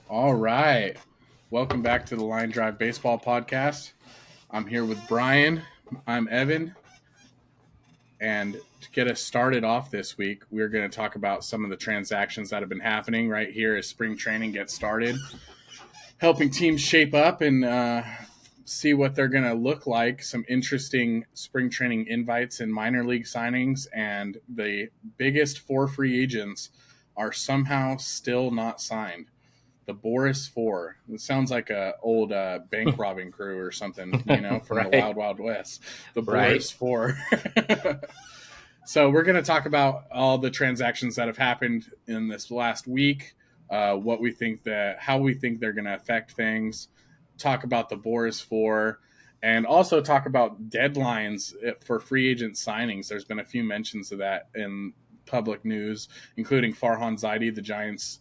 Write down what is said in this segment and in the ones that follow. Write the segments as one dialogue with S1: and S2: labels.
S1: All right. Welcome back to the Line Drive Baseball Podcast. I'm here with Brian. I'm Evan. And to get us started off this week, we're going to talk about some of the transactions that have been happening right here as spring training gets started, helping teams shape up and see what they're going to look like. Some interesting spring training invites and minor league signings. And the biggest four free agents are somehow still not signed. The Boris Four. It sounds like a old bank robbing crew or something, from the
S2: Right,
S1: Wild Wild West. The
S2: right.
S1: Boris Four. So we're going to talk about all the transactions that have happened in this last week, what we think how we think they're going to affect things. Talk about the Boris Four, and also talk about deadlines for free agent signings. There's been a few mentions of that in public news, including Farhan Zaidi, the Giants'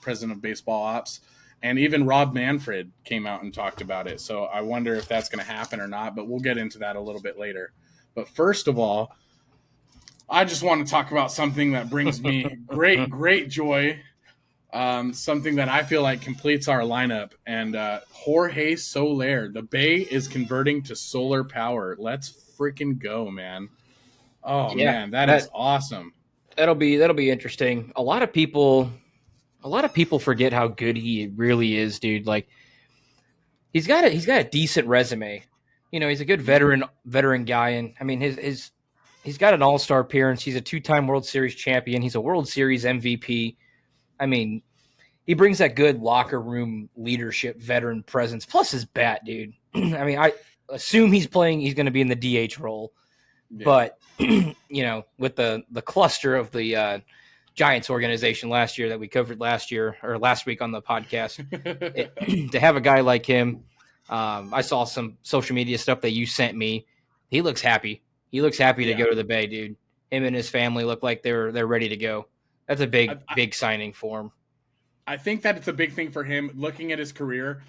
S1: president of baseball ops, and even Rob Manfred came out and talked about it. So I wonder if that's going to happen or not, but we'll get into that a little bit later. But first of all, I just want to talk about something that brings me great joy, something that I feel like completes our lineup. And Jorge Soler, the Bay is converting to solar power. Let's freaking go, man. Oh,
S2: Yeah,
S1: man, that is awesome.
S2: that'll be interesting. A lot of people forget how good he really is, dude. Like he's got a decent resume. He's a good veteran guy, and I mean his he's got an all-star appearance. He's a two-time World Series champion. He's a World Series MVP. I mean, he brings that good locker room leadership, veteran presence, plus his bat, dude. I mean, I assume he's going to be in the DH role.
S1: Yeah.
S2: But with the cluster of the Giants organization last year that we covered last week on the podcast, to have a guy like him, I saw some social media stuff that you sent me. He looks happy. He looks happy to go to the Bay, dude. Him and his family look like they're ready to go. That's a big signing for him.
S1: I think that it's a big thing for him. Looking at his career,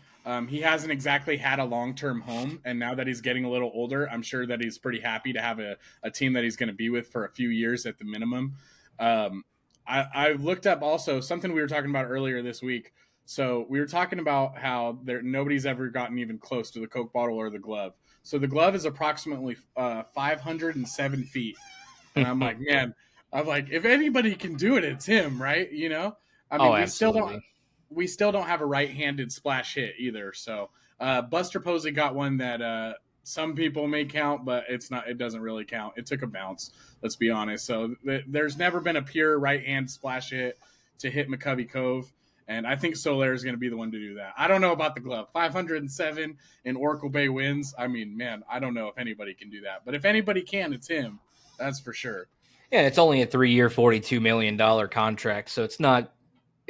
S1: he hasn't exactly had a long-term home, and now that he's getting a little older, I'm sure that he's pretty happy to have a team that he's going to be with for a few years at the minimum. I looked up also something we were talking about earlier this week. So we were talking about how nobody's ever gotten even close to the Coke bottle or the glove. So the glove is approximately 507 feet, and I'm like, man, if anybody can do it, it's him, right? I mean,
S2: Oh, absolutely.
S1: we still don't have a right-handed splash hit either. So Buster Posey got one that some people may count, but it doesn't really count. It took a bounce, let's be honest. So there's never been a pure right-hand splash hit to hit McCovey Cove. And I think Soler is going to be the one to do that. I don't know about the glove. 507 in Oracle Bay wins. I mean, man, I don't know if anybody can do that. But if anybody can, it's him. That's for sure.
S2: Yeah, it's only a 3-year, $42 million contract, so it's not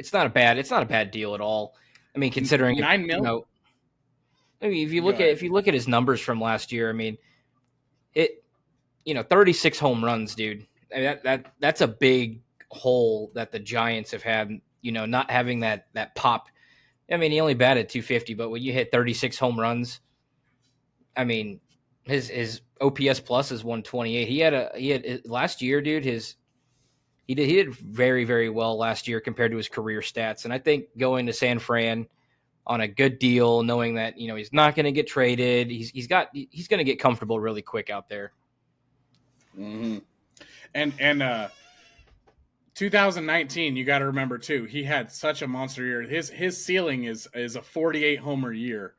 S2: a bad deal at all. I mean, considering if
S1: 9 mil.
S2: I mean,
S1: Go ahead.
S2: if you look at his numbers from last year, I mean, it 36 home runs, dude. I mean, that's a big hole that the Giants have had. Not having that pop. I mean, he only batted 250, but when you hit 36 home runs, I mean, his OPS plus is 128. He had last year, dude. He did very, very well last year compared to his career stats. And I think going to San Fran on a good deal, knowing that he's not going to get traded, he's going to get comfortable really quick out there.
S1: Mm-hmm. And 2019, you got to remember too. He had such a monster year. His ceiling is a 48 homer year.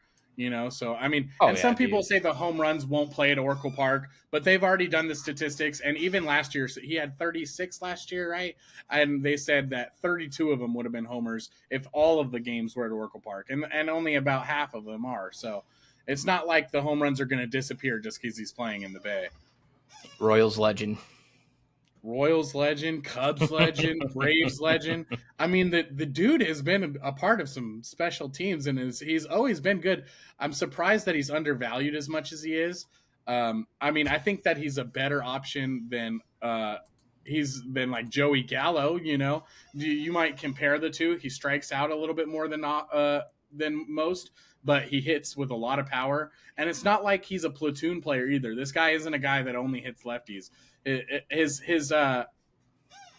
S1: So I mean,
S2: Oh
S1: and
S2: yeah,
S1: some people
S2: dude.
S1: say the home runs won't play at Oracle Park, but they've already done the statistics. And even last year, he had 36 last year, right? And they said that 32 of them would have been homers if all of the games were at Oracle Park, and only about half of them are. So it's not like the home runs are going to disappear just because he's playing in the Bay.
S2: Royals legend.
S1: Royals legend, Cubs legend, Braves legend. I mean, the dude has been a part of some special teams, and he's always been good. I'm surprised that he's undervalued as much as he is. I mean, I think that he's a better option than he's been like Joey Gallo. You might compare the two. He strikes out a little bit more than most, but he hits with a lot of power. And it's not like he's a platoon player either. This guy isn't a guy that only hits lefties. His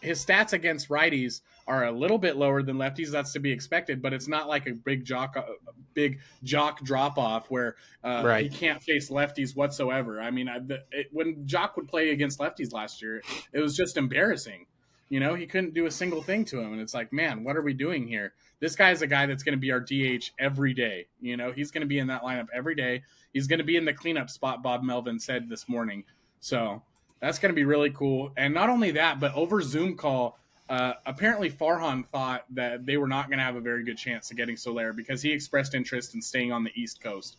S1: stats against righties are a little bit lower than lefties. That's to be expected, but it's not like a big jock drop off where he can't face lefties whatsoever. I mean, when Jock would play against lefties last year, it was just embarrassing. He couldn't do a single thing to him, and it's like, man, what are we doing here? This guy is a guy that's going to be our DH every day. He's going to be in that lineup every day. He's going to be in the cleanup spot, Bob Melvin said this morning. So that's going to be really cool. And not only that, but over Zoom call, apparently Farhan thought that they were not going to have a very good chance of getting Soler because he expressed interest in staying on the East Coast.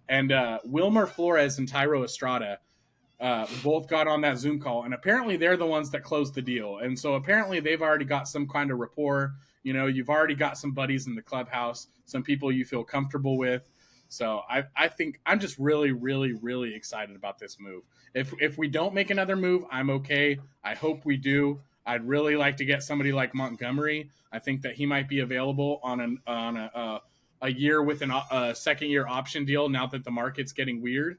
S1: And Wilmer Flores and Tyro Estrada both got on that Zoom call, and apparently they're the ones that closed the deal. And so apparently they've already got some kind of rapport. You've already got some buddies in the clubhouse, some people you feel comfortable with. So I think I'm just really, really, really excited about this move. If we don't make another move, I'm okay. I hope we do. I'd really like to get somebody like Montgomery. I think that he might be available on a year with a second-year option deal now that the market's getting weird.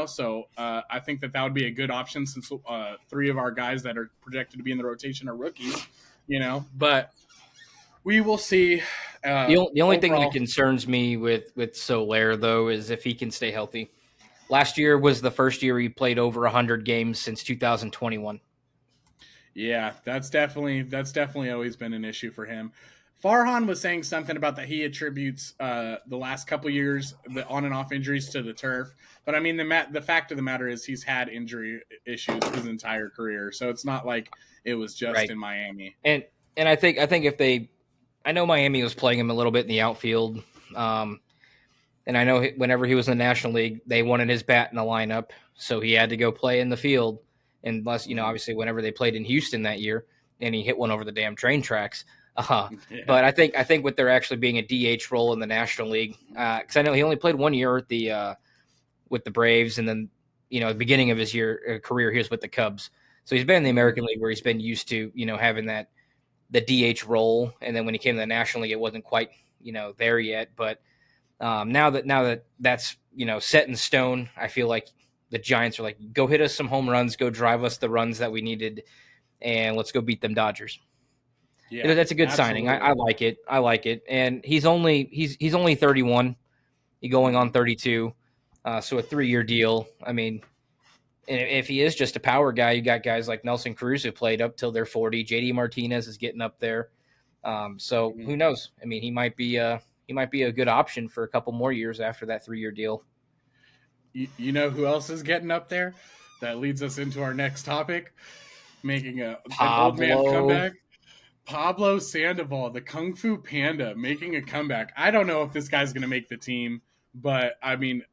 S1: So I think that would be a good option since three of our guys that are projected to be in the rotation are rookies, but we will see.
S2: The only thing that concerns me with Soler, though, is if he can stay healthy. Last year was the first year he played over 100 games since 2021.
S1: Yeah, that's definitely always been an issue for him. Farhan was saying something about that he attributes the last couple years, the on and off injuries to the turf. But I mean, the fact of the matter is he's had injury issues his entire career. So it's not like it was just in Miami.
S2: And I think if I know Miami was playing him a little bit in the outfield. And I know whenever he was in the National League, they wanted his bat in the lineup. So he had to go play in the field. Unless, obviously whenever they played in Houston that year and he hit one over the damn train tracks. Yeah. But I think with there actually being a DH role in the National League, because I know he only played 1 year with the Braves, and then the beginning of his career he was with the Cubs. So he's been in the American League where he's been used to having the DH role, and then when he came to the National League, it wasn't quite there yet. But now that that's set in stone, I feel like the Giants are like, go hit us some home runs, go drive us the runs that we needed, and let's go beat them Dodgers. Yeah, that's a good signing. I like it. And he's only 31. He's going on 32. So a 3-year deal. I mean, if he is just a power guy, you got guys like Nelson Cruz who played up till they're 40. JD Martinez is getting up there. So who knows? I mean, he might be a good option for a couple more years after that 3-year deal.
S1: You know who else is getting up there? That leads us into our next topic, making an old man comeback. Pablo Sandoval, the Kung Fu Panda, making a comeback. I don't know if this guy's going to make the team, but I mean,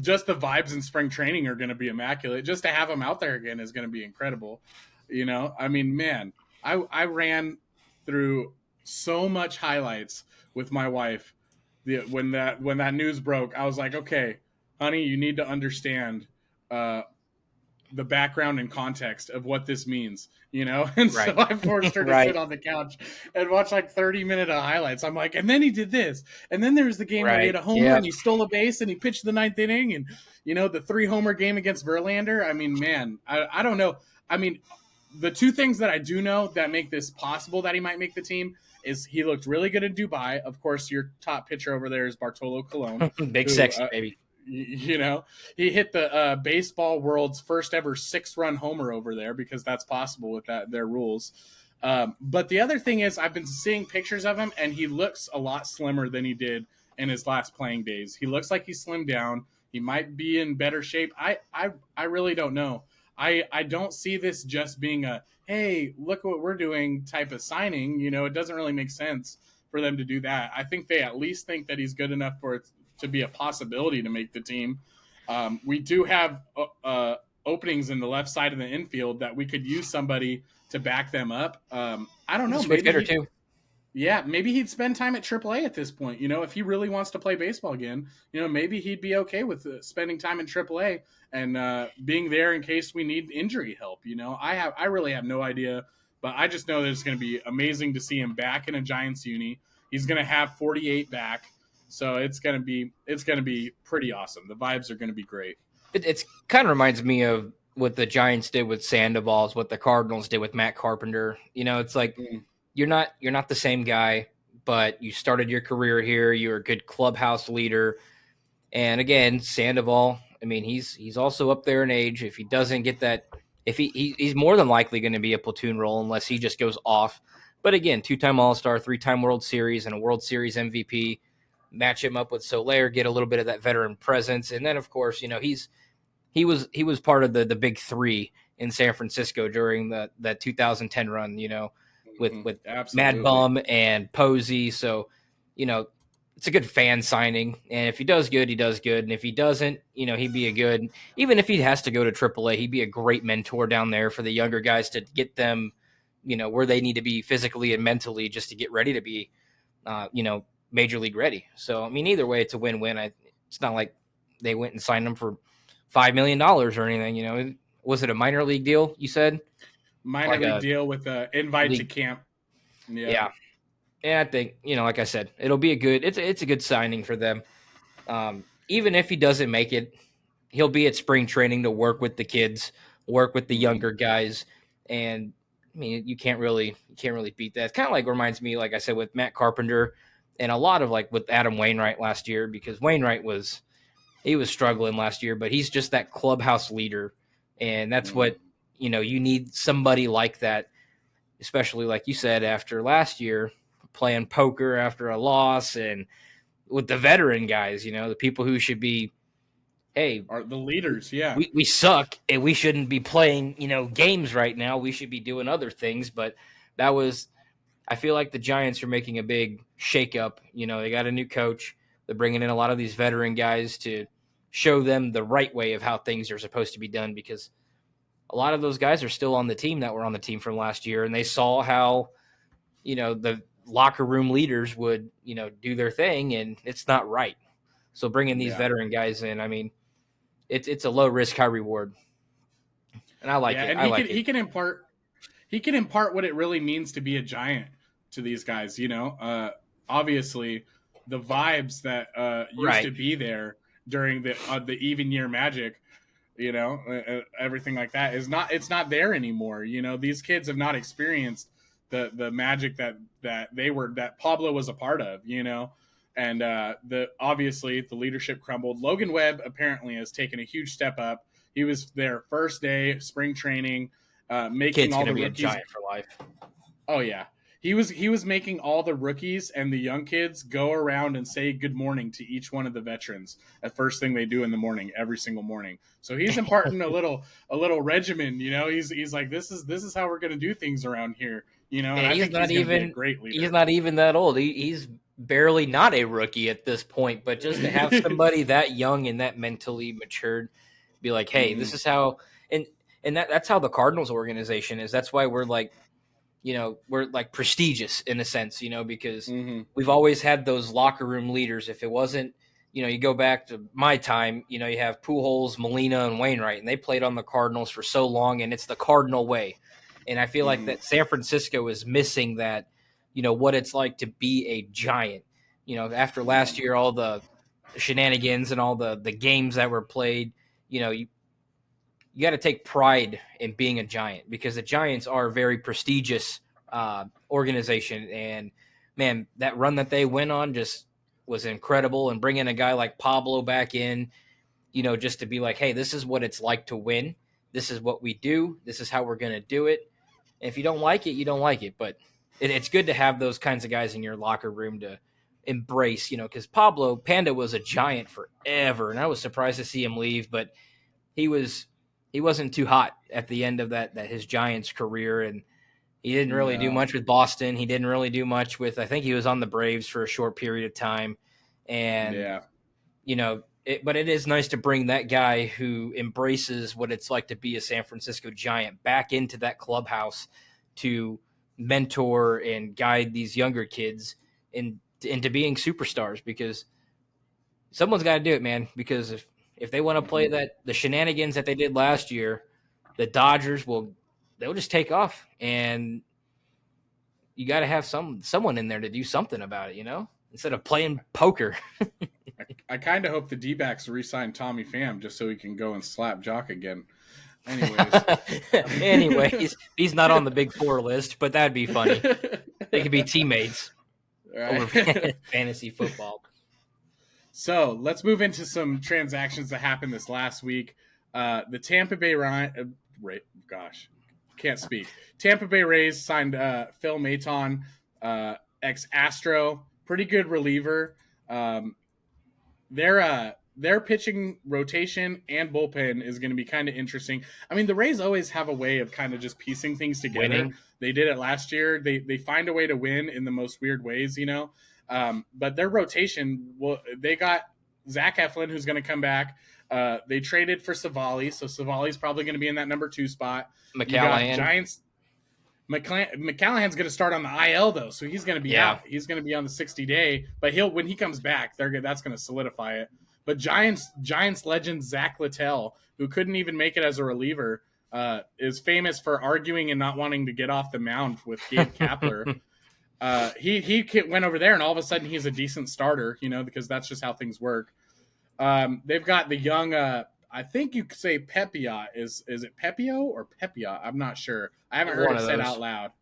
S1: just the vibes in spring training are going to be immaculate. Just to have him out there again is going to be incredible. I mean, man, I ran through so much highlights with my wife. When that news broke, I was like, okay, honey, you need to understand the background and context of what this means, And so I forced her to sit on the couch and watch like 30-minute highlights. I'm like, and then he did this. And then there was the game where he had a homer and he stole a base and he pitched the 9th inning. And, the 3-homer game against Verlander. I mean, man, I don't know. I mean, the two things that I do know that make this possible that he might make the team is he looked really good in Dubai. Of course, your top pitcher over there is Bartolo Colon.
S2: Big sexy baby.
S1: He hit the baseball world's first ever 6-run homer over there because that's possible with their rules. But the other thing is I've been seeing pictures of him and he looks a lot slimmer than he did in his last playing days. He looks like he's slimmed down. He might be in better shape. I really don't know. I don't see this just being a, hey, look what we're doing type of signing. It doesn't really make sense for them to do that. I think they at least think that he's good enough for it to be a possibility to make the team. We do have openings in the left side of the infield that we could use somebody to back them up. I don't know.
S2: Maybe hitter too.
S1: Yeah, maybe he'd spend time at AAA at this point. If he really wants to play baseball again, maybe he'd be okay with spending time in AAA and being there in case we need injury help. I really have no idea, but I just know that it's going to be amazing to see him back in a Giants uni. He's going to have 48 back. So it's gonna be pretty awesome. The vibes are gonna be great.
S2: It's kind of reminds me of what the Giants did with Sandoval, what the Cardinals did with Matt Carpenter. It's like you're not the same guy, but you started your career here. You're a good clubhouse leader. And again, Sandoval, I mean, he's also up there in age. If he doesn't get that, if he's more than likely going to be a platoon role unless he just goes off. But again, 2-time All-Star, 3-time World Series, and a World Series MVP. Match him up with Soler, get a little bit of that veteran presence, and then of course, he was part of the big three in San Francisco during that 2010 run, with Mad
S1: Absolutely.
S2: Bum and Posey. So, it's a good fan signing. And if he does good, he does good. And if he doesn't, he'd be a good, even if he has to go to AAA, he'd be a great mentor down there for the younger guys to get them, where they need to be physically and mentally just to get ready to be, major league ready. So, I mean, either way, it's a win-win. It's not like they went and signed him for $5 million or anything. Was it a minor league deal, you said?
S1: Minor
S2: Like
S1: league
S2: a
S1: deal with an invite to
S2: league.
S1: camp.
S2: Yeah. And I think, like I said, it'll be it's a good signing for them. Even if he doesn't make it, he'll be at spring training to work with the kids, work with the younger guys. And I mean, you can't really beat that. It's kind of like reminds me, like I said, with Matt Carpenter and a lot of like with Adam Wainwright last year, because Wainwright was struggling last year, but he's just that clubhouse leader. And that's what, you need somebody like that, especially like you said, after last year, playing poker after a loss and with the veteran guys, the people who should be, hey,
S1: Are the leaders, yeah.
S2: we suck and we shouldn't be playing, games right now. We should be doing other things. But I feel like the Giants are making a big shakeup. They got a new coach. They're bringing in a lot of these veteran guys to show them the right way of how things are supposed to be done, because a lot of those guys are still on the team that were on the team from last year, and they saw how, the locker room leaders would, do their thing, and it's not right. So bringing these veteran guys in, I mean, it's a low risk, high reward, and I like it.
S1: And
S2: I like it.
S1: He can impart what it really means to be a Giant to these guys. Obviously, the vibes that used to be there during the even year Magic, everything like that it's not there anymore. These kids have not experienced the magic that Pablo was a part of. And obviously the leadership crumbled. Logan Webb apparently has taken a huge step up. He was there first day spring training, making
S2: Kid's
S1: all
S2: gonna
S1: the
S2: be
S1: rookies.
S2: a Giant for life.
S1: Oh yeah, he was making all the rookies and the young kids go around and say good morning to each one of the veterans at first thing they do in the morning, every single morning. So he's imparting a little regimen. He's like, this is how we're gonna do things around here. And I think he's gonna be a great leader.
S2: He's not even that old. He's barely not a rookie at this point. But just to have somebody that young and that mentally matured, be like, hey, this is how, and that's how the Cardinals organization is. That's why we're like, we're like prestigious in a sense, because we've always had those locker room leaders. If it wasn't, you go back to my time, you have Pujols, Molina, and Wainwright, and they played on the Cardinals for so long, and it's the Cardinal way. And I feel like that San Francisco is missing that, what it's like to be a Giant. After last year, all the shenanigans and all the games that were played, you got to take pride in being a Giant, because the Giants are a very prestigious organization. And man, that run that they went on just was incredible. And bringing a guy like Pablo back in, just to be like, hey, this is what it's like to win. This is what we do. This is how we're going to do it. And if you don't like it, you don't like it. But it's good to have those kinds of guys in your locker room to embrace, because Pablo Panda was a Giant forever. And I was surprised to see him leave, but he wasn't too hot at the end of that his Giants career, and he didn't really do much with Boston. He didn't really do much with, I think he was on the Braves for a short period of time. And, but it is nice to bring that guy who embraces what it's like to be a San Francisco Giant back into that clubhouse to mentor and guide these younger kids into being superstars, because someone's got to do it, man, because if they want to play the shenanigans that they did last year, the Dodgers they'll just take off, and you got to have someone in there to do something about it, instead of playing poker.
S1: I kind of hope the D-backs re-sign Tommy Pham just so he can go and slap Jock again.
S2: Anyways, he's not on the big four list, but that'd be funny. They could be teammates over
S1: Right.
S2: fantasy football.
S1: So let's move into some transactions that happened this last week. The Tampa Bay can't speak. Tampa Bay Rays signed Phil Maton, ex Astro, pretty good reliever. Their pitching rotation and bullpen is going to be kind of interesting. I mean, the Rays always have a way of kind of just piecing things together.
S2: Winning.
S1: They did it last year. They find a way to win in the most weird ways, you know. But their rotation, well, they got Zach Eflin, who's going to come back. They traded for Savali, so Savali's probably going to be in that number 2 spot.
S2: McCallahan.
S1: Giants. McCallahan's going to start on the IL though, so he's going to be out. He's going to be on the 60-day, but when he comes back, that's going to solidify it. But Giants legend Zach Littell, who couldn't even make it as a reliever, is famous for arguing and not wanting to get off the mound with Gabe Kapler. He went over there, and all of a sudden he's a decent starter, you know, because that's just how things work. They've got the young, I think you could say Pepia. Is it Pepio or Pepia? I'm not sure. I haven't heard it said out loud.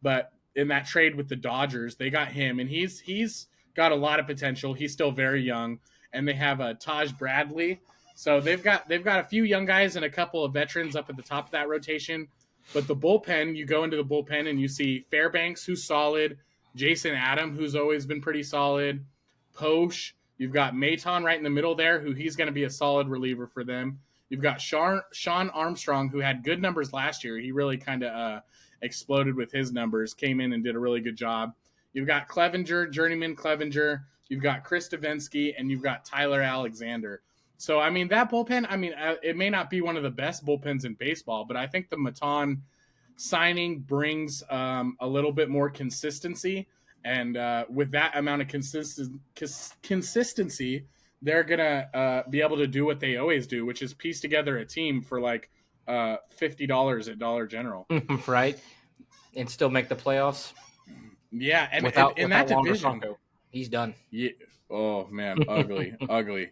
S1: But in that trade with the Dodgers, they got him, and he's got a lot of potential. He's still very young, and they have Taj Bradley. So they've got a few young guys and a couple of veterans up at the top of that rotation. But the bullpen, you go into the bullpen and you see Fairbanks, who's solid, Jason Adam, who's always been pretty solid, Posh. You've got Maton right in the middle there, who he's going to be a solid reliever for them. You've got Sean Armstrong, who had good numbers last year. He really kind of exploded with his numbers, came in and did a really good job. You've got Journeyman Clevenger. You've got Chris Davinsky, and you've got Tyler Alexander. So, I mean, that bullpen, it may not be one of the best bullpens in baseball, but I think the Maton signing brings a little bit more consistency. And with that amount of consistency, they're going to be able to do what they always do, which is piece together a team for like $50 at Dollar General.
S2: Right. And still make the playoffs.
S1: Yeah. And
S2: without
S1: that division,
S2: Songo, he's done.
S1: Yeah. Oh, man. Ugly.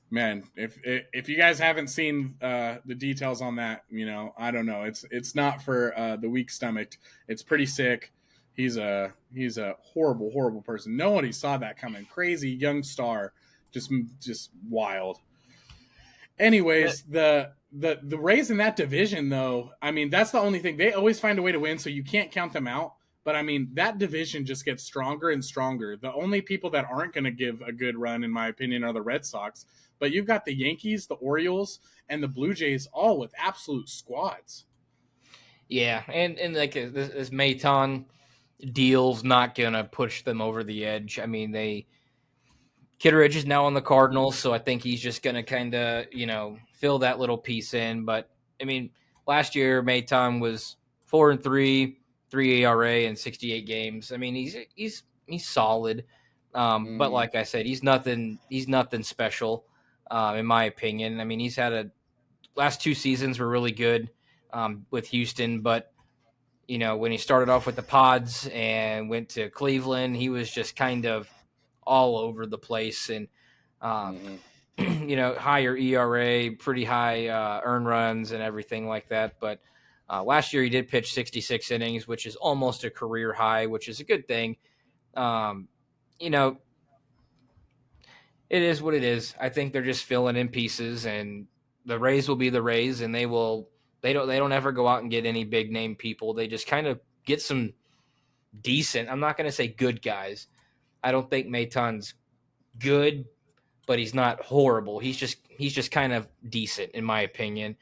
S1: Man, if you guys haven't seen the details on that, you know, I don't know. It's not for the weak stomached. It's pretty sick. He's a horrible, horrible person. Nobody saw that coming. Crazy young star, just wild. Anyways, the Rays in that division, though, I mean, that's the only thing. They always find a way to win, so you can't count them out. But, I mean, that division just gets stronger and stronger. The only people that aren't going to give a good run, in my opinion, are the Red Sox. But you've got the Yankees, the Orioles, and the Blue Jays all with absolute squads.
S2: Yeah, and like this Maton deal's not going to push them over the edge. I mean, Kitteridge is now on the Cardinals, so I think he's just going to kind of, you know, fill that little piece in. But, I mean, last year Maton was 4-3, 3 ERA in 68 games. I mean, he's solid. But like I said, he's nothing special, in my opinion. I mean, he's had last 2 seasons were really good with Houston, but you know, when he started off with the Pods and went to Cleveland, he was just kind of all over the place, and you know, higher ERA, pretty high earned runs and everything like that. But last year he did pitch 66 innings, which is almost a career high, which is a good thing. You know, it is what it is. I think they're just filling in pieces, and the Rays will be the Rays, and they don't ever go out and get any big name people. They just kind of get some decent, I'm not going to say good guys. I don't think Maton's good, but he's not horrible. He's just kind of decent, in my opinion.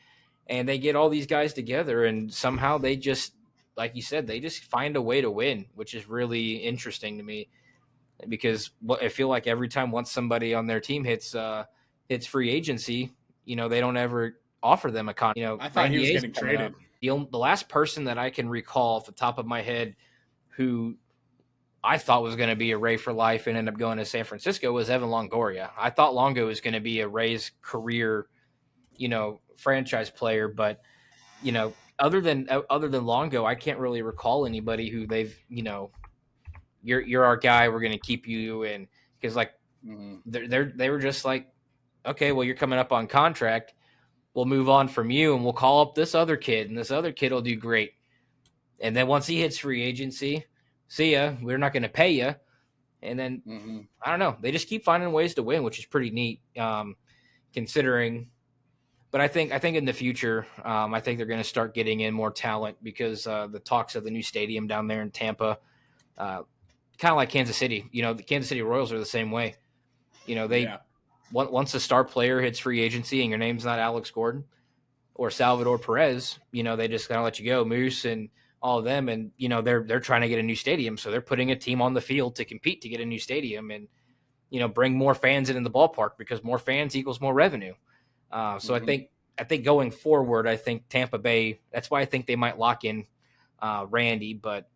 S2: And they get all these guys together, and somehow they just, like you said, they just find a way to win, which is really interesting to me. Because I feel like every time once somebody on their team hits free agency, you know, they don't ever offer them a contract. You know,
S1: I thought he was getting traded.
S2: The last person that I can recall off the top of my head who I thought was going to be a Ray for life and ended up going to San Francisco was Evan Longoria. I thought Longo was going to be a Rays career, you know, franchise player, but you know, other than Longo, I can't really recall anybody who they've, you know, you're our guy, we're going to keep you in, because like they were just like, okay, well, you're coming up on contract, we'll move on from you and we'll call up this other kid, and this other kid will do great. And then once he hits free agency, see ya. We're not going to pay you. And then I don't know. They just keep finding ways to win, which is pretty neat, considering. But I think in the future, I think they're going to start getting in more talent because the talks of the new stadium down there in Tampa, kind of like Kansas City. The Kansas City Royals are the same way. They once a star player hits free agency and your name's not Alex Gordon or Salvador Perez, they just kind of let you go, Moose and all of them, and they're trying to get a new stadium, so they're putting a team on the field to compete to get a new stadium and bring more fans in the ballpark because more fans equals more revenue. So I think going forward, I think Tampa Bay. That's why I think they might lock in Randy, but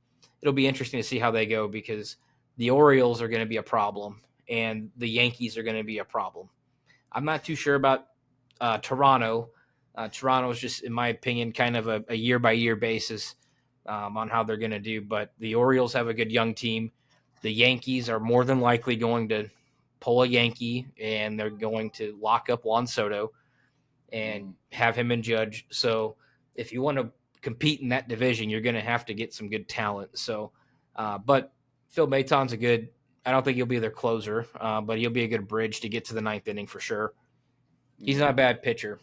S2: it'll be interesting to see how they go because the Orioles are going to be a problem and the Yankees are going to be a problem. I'm not too sure about Toronto. Toronto is just, in my opinion, kind of a year-by-year basis on how they're going to do. But the Orioles have a good young team. The Yankees are more than likely going to pull a Yankee, and they're going to lock up Juan Soto and have him in Judge. So if you want to compete in that division, you're going to have to get some good talent. So, but Phil Maton's I don't think he'll be their closer, but he'll be a good bridge to get to the ninth inning for sure. He's not a bad pitcher.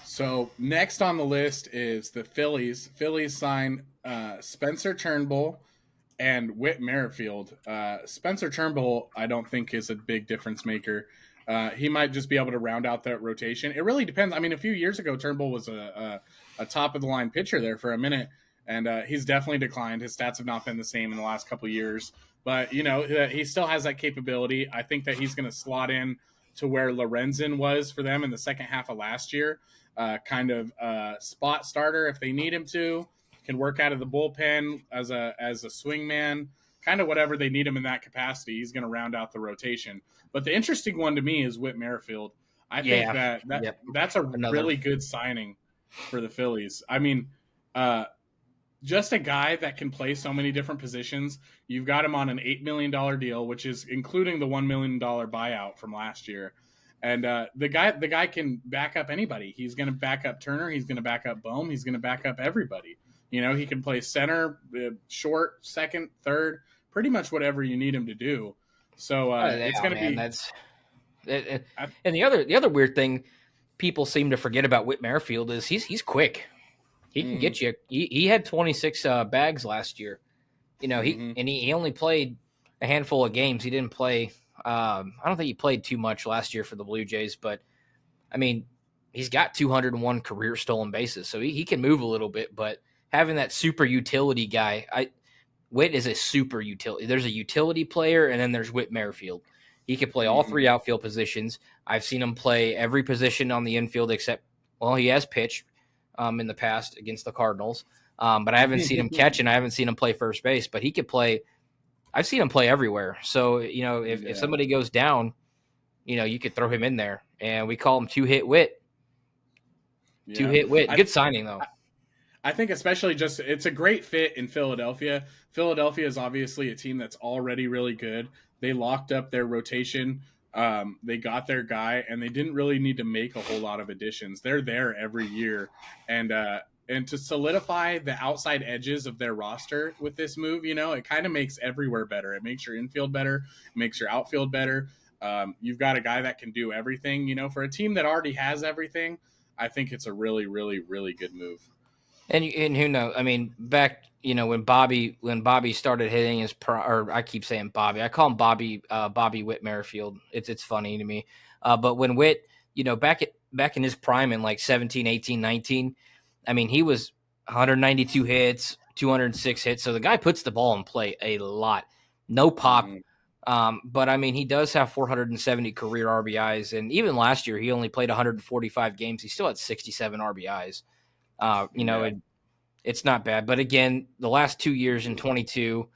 S1: So next on the list is the Phillies. Phillies sign Spencer Turnbull and Whit Merrifield. Spencer Turnbull, I don't think is a big difference maker. He might just be able to round out that rotation. It really depends. I mean, a few years ago, Turnbull was a top of the line pitcher there for a minute, and he's definitely declined. His stats have not been the same in the last couple of years, but he still has that capability. I think that he's going to slot in to where Lorenzen was for them in the second half of last year. Kind of spot starter if they need him to, can work out of the bullpen as a swing man, kind of whatever they need him in that capacity. He's going to round out the rotation. But the interesting one to me is Whit Merrifield. I think that's really good signing for the Phillies. I mean, just a guy that can play so many different positions. You've got him on an $8 million deal, which is including the $1 million buyout from last year. And the guy can back up anybody. He's going to back up Turner. He's going to back up Bohm. He's going to back up everybody. He can play center, short, second, third, pretty much whatever you need him to do. So it's going to be.
S2: And the other weird thing people seem to forget about Whit Merrifield is he's quick. He can get you. He had 26 bags last year. He only played a handful of games. He didn't play. I don't think he played too much last year for the Blue Jays, but I mean, he's got 201 career stolen bases, so he can move a little bit. But having that super utility guy, Whit is a super utility. There's a utility player, and then there's Whit Merrifield. He can play all three outfield positions. I've seen him play every position on the infield except, he has pitched in the past against the Cardinals, but I haven't seen him catch, and I haven't seen him play first base. But he could play. I've seen him play everywhere. So, if somebody goes down, you could throw him in there. And we call him two-hit Whit. Yeah. Two-hit Whit. Good signing, though.
S1: I think especially it's a great fit in Philadelphia. Philadelphia is obviously a team that's already really good. They locked up their rotation. They got their guy, and they didn't really need to make a whole lot of additions. They're there every year. And to solidify the outside edges of their roster with this move, it kind of makes everywhere better. It makes your infield better. It makes your outfield better. You've got a guy that can do everything. For a team that already has everything, I think it's a really, really, really good move.
S2: And who knows? I mean, back when Bobby started hitting his or I keep saying Bobby. I call him Bobby Whit Merrifield. It's funny to me. But when Whit, back in his prime in like 17, 18, 19. I mean, he was 192 hits, 206 hits. So the guy puts the ball in play a lot. No pop. But, I mean, he does have 470 career RBIs. And even last year, he only played 145 games. He still had 67 RBIs. It's not bad. But, again, the last 2 years in 22,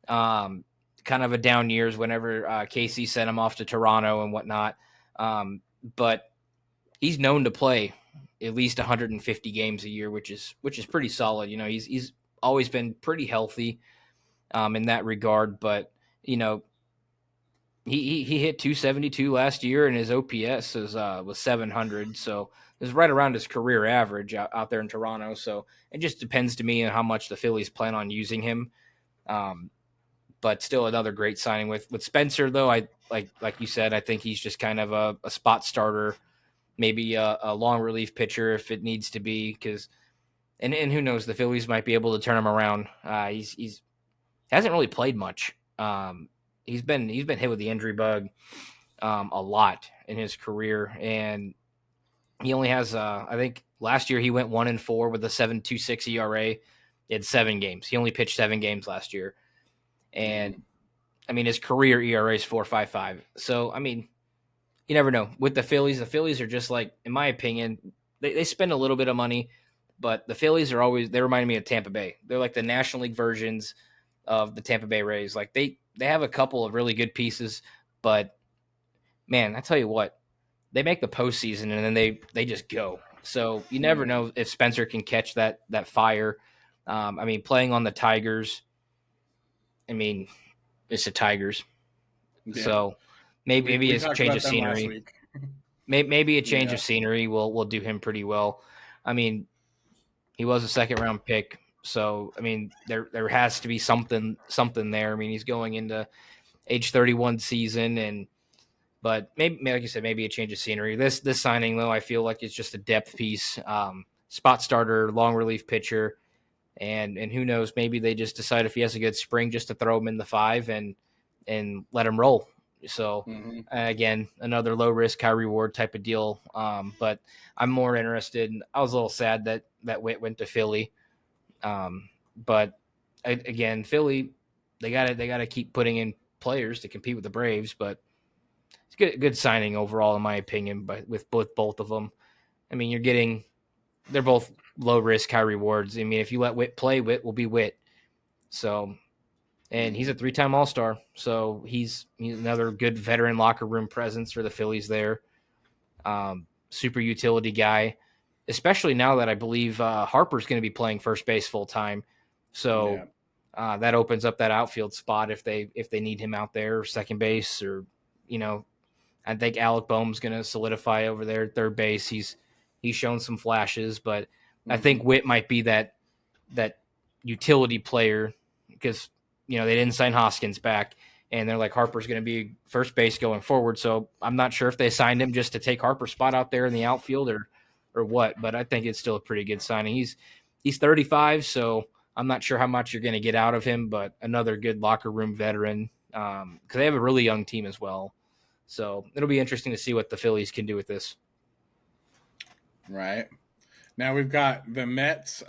S2: kind of a down years whenever Casey sent him off to Toronto and whatnot. But he's known to play at least 150 games a year, which is pretty solid. He's always been pretty healthy in that regard. But, he hit 272 last year, and his OPS was 700, so it was right around his career average out there in Toronto. So it just depends to me on how much the Phillies plan on using him. Um, but still another great signing with Spencer, though. I like you said, I think he's just kind of a spot starter, maybe a long relief pitcher if it needs to be, because and who knows, the Phillies might be able to turn him around. He's hasn't really played much. He's been hit with the injury bug a lot in his career, and he only has I think last year he went 1-4 with a 7.26 ERA. He had 7 games. He only pitched 7 games last year, and I mean his career ERA is 4.55. So I mean, you never know with the Phillies. The Phillies are just like, in my opinion, they spend a little bit of money, but the Phillies are always, they remind me of Tampa Bay. They're like the National League versions of the Tampa Bay Rays. Like they have a couple of really good pieces, but man, I tell you what, they make the postseason and then they just go. So you never know if Spencer can catch that fire. I mean, playing on the Tigers, I mean, it's the Tigers.
S1: Yeah.
S2: So maybe
S1: we
S2: a
S1: talked
S2: change
S1: about
S2: of
S1: them last
S2: scenery.
S1: week.
S2: Maybe a change
S1: Yeah.
S2: of scenery will do him pretty well. I mean, he was a second round pick, so I mean there has to be something there. I mean, he's going into age 31 season, and but maybe like you said, maybe a change of scenery. This signing though, I feel like it's just a depth piece, spot starter, long relief pitcher, and who knows, maybe they just decide if he has a good spring just to throw him in the 5 and let him roll. So again, another low risk, high reward type of deal. But I'm more interested. I was a little sad that Whit went to Philly. But again, Philly, they gotta keep putting in players to compete with the Braves. But it's good signing overall, in my opinion. But with both of them, I mean, they're both low risk, high rewards. I mean, if you let Whit play, Whit will be Whit. So, and he's a 3-time All-Star, so he's another good veteran locker room presence for the Phillies there. Super utility guy, especially now that I believe Harper's going to be playing first base full time. So that opens up that outfield spot if they need him out there, or second base, or I think Alec Boehm's going to solidify over there at third base. He's shown some flashes, but I think Whit might be that utility player because they didn't sign Hoskins back, and they're like, Harper's going to be first base going forward. So I'm not sure if they signed him just to take Harper's spot out there in the outfield or what, but I think it's still a pretty good signing. He's 35, so I'm not sure how much you're going to get out of him, but another good locker room veteran because they have a really young team as well. So it'll be interesting to see what the Phillies can do with this.
S1: Right. Now we've got the Mets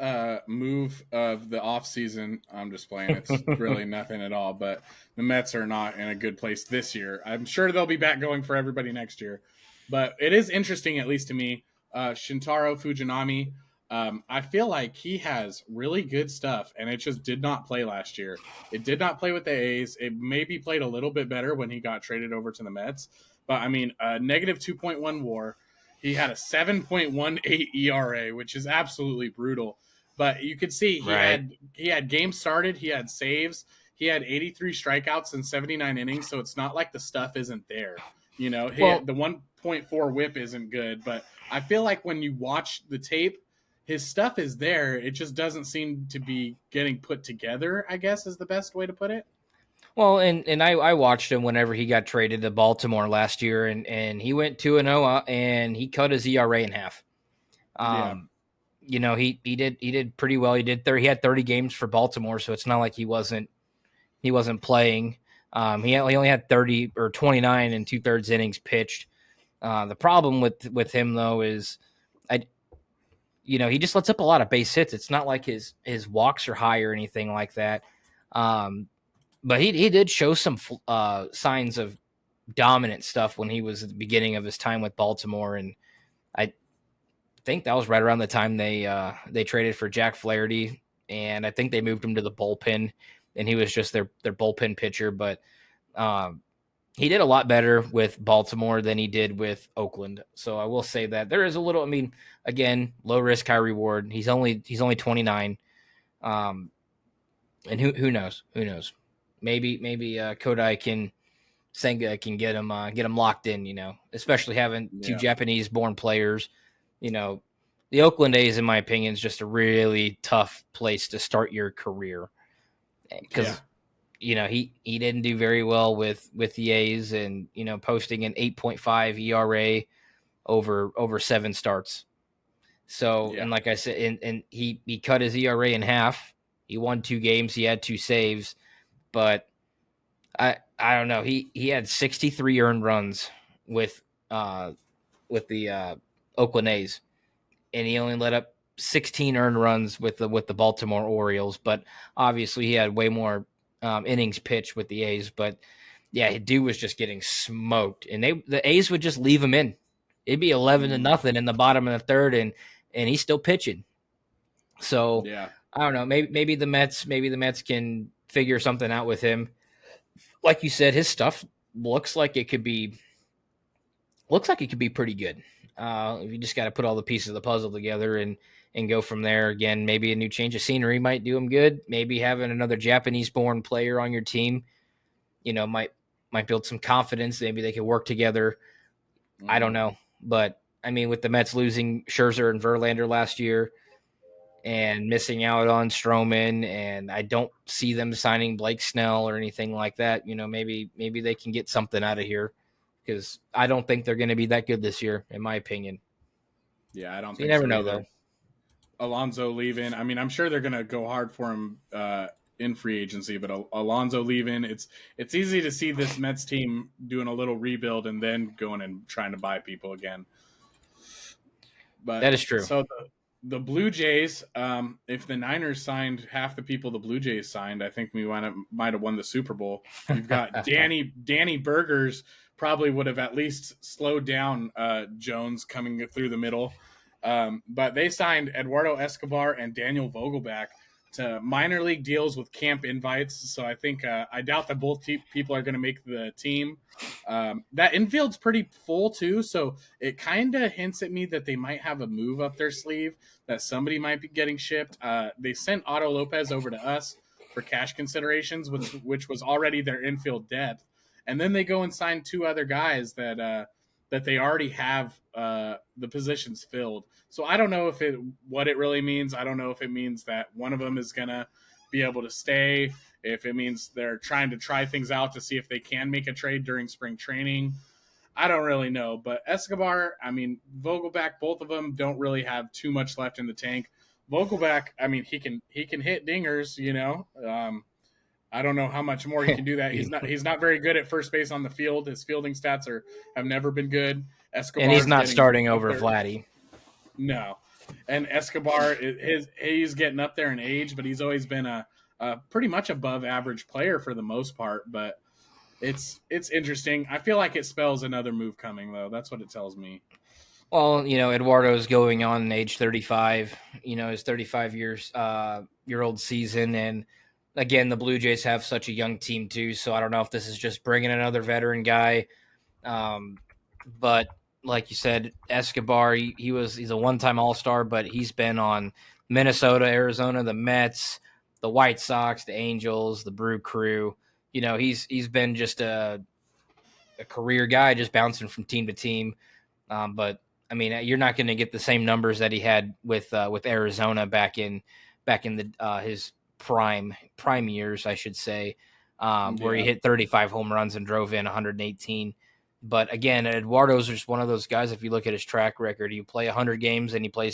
S1: move of the offseason. I'm just playing. It's really nothing at all, but the Mets are not in a good place this year. I'm sure they'll be back going for everybody next year. But it is interesting, at least to me, Shintaro Fujinami. I feel like he has really good stuff, and it just did not play last year. It did not play with the A's. It maybe played a little bit better when he got traded over to the Mets. But, I mean, negative 2.1 WAR. He had a 7.18 ERA, which is absolutely brutal. But you could see he had games started, he had saves, he had 83 strikeouts in 79 innings, so it's not like the stuff isn't there. The 1.4 whip isn't good, but I feel like when you watch the tape, his stuff is there. It just doesn't seem to be getting put together, I guess is the best way to put it.
S2: Well, and I watched him whenever he got traded to Baltimore last year, and he went 2-0, and he cut his ERA in half. He did pretty well. He had 30 games for Baltimore, so it's not like he wasn't playing. He only had 30 or 29 and 2/3 innings pitched. The problem with him though is he just lets up a lot of base hits. It's not like his walks are high or anything like that. But he did show some signs of dominant stuff when he was at the beginning of his time with Baltimore, and I think that was right around the time they traded for Jack Flaherty, and I think they moved him to the bullpen, and he was just their bullpen pitcher. But he did a lot better with Baltimore than he did with Oakland. So I will say that there is a little. I mean, again, low risk, high reward. He's only 29, and who knows? Who knows? Maybe Kodai can Senga can get him locked in. Especially having two
S1: Yeah.
S2: Japanese-born players. The Oakland A's, in my opinion, is just a really tough place to start your career because he didn't do very well with the A's, and posting an 8.5 ERA over 7 starts. So,
S1: Yeah.
S2: and like I said, and he cut his ERA in half. He won 2 games. He had 2 saves, but I don't know. He had 63 earned runs with the Oakland A's, and he only let up 16 earned runs with the Baltimore Orioles. But obviously, he had way more innings pitched with the A's. But yeah, dude was just getting smoked, and the A's would just leave him in. It'd be 11-0 in the bottom of the third, and he's still pitching. So
S1: Yeah.
S2: I don't know. Maybe the Mets can figure something out with him. Like you said, his stuff looks like it could be pretty good. You just got to put all the pieces of the puzzle together and go from there. Again, maybe a new change of scenery might do him good. Maybe having another Japanese-born player on your team, might build some confidence. Maybe they could work together. I don't know, but I mean, with the Mets losing Scherzer and Verlander last year, and missing out on Stroman, and I don't see them signing Blake Snell or anything like that. Maybe they can get something out of here, because I don't think they're going to be that good this year, in my opinion.
S1: Yeah, I don't
S2: So you
S1: think
S2: never
S1: so
S2: know,
S1: either.
S2: though.
S1: Alonso leaving. I mean, I'm sure they're going to go hard for him in free agency, but Alonso leaving, it's easy to see this Mets team doing a little rebuild and then going and trying to buy people again. But
S2: That is true.
S1: so the Blue Jays, if the Niners signed half the people the Blue Jays signed, I think we might have won the Super Bowl. You've got Danny Burgers probably would have at least slowed down Jones coming through the middle. But they signed Eduardo Escobar and Daniel Vogelbach to minor league deals with camp invites. So I think I doubt that both people are going to make the team. That infield's pretty full too, so it kind of hints at me that they might have a move up their sleeve, that somebody might be getting shipped. They sent Otto Lopez over to us for cash considerations, which was already their infield depth, and then they go and sign 2 other guys that they already have the positions filled. So I don't know what it really means. I don't know if it means that one of them is gonna be able to stay, if it means they're trying to try things out to see if they can make a trade during spring training. I don't really know. But Escobar, I mean, Vogelbach, both of them don't really have too much left in the tank. Vogelbach, I mean, he can hit dingers, I don't know how much more he can do that. He's not very good at first base on the field. His fielding stats have never been good. Escobar,
S2: and he's not starting over Vladdy.
S1: No, and Escobar, he's getting up there in age, but he's always been a pretty much above average player for the most part. But it's interesting. I feel like it spells another move coming, though. That's what it tells me.
S2: Well, Eduardo's going on age 35. His 35-year-old season, and again, the Blue Jays have such a young team too. So I don't know if this is just bringing another veteran guy. But like you said, Escobar, he's a one-time All-Star, but he's been on Minnesota, Arizona, the Mets, the White Sox, the Angels, the Brew Crew. He's been just a career guy, just bouncing from team to team. But I mean, you're not going to get the same numbers that he had with Arizona back in his prime years, I should say, where he hit 35 home runs and drove in 118. But again, Eduardo's just one of those guys. If you look at his track record, you play 100 games and he'll play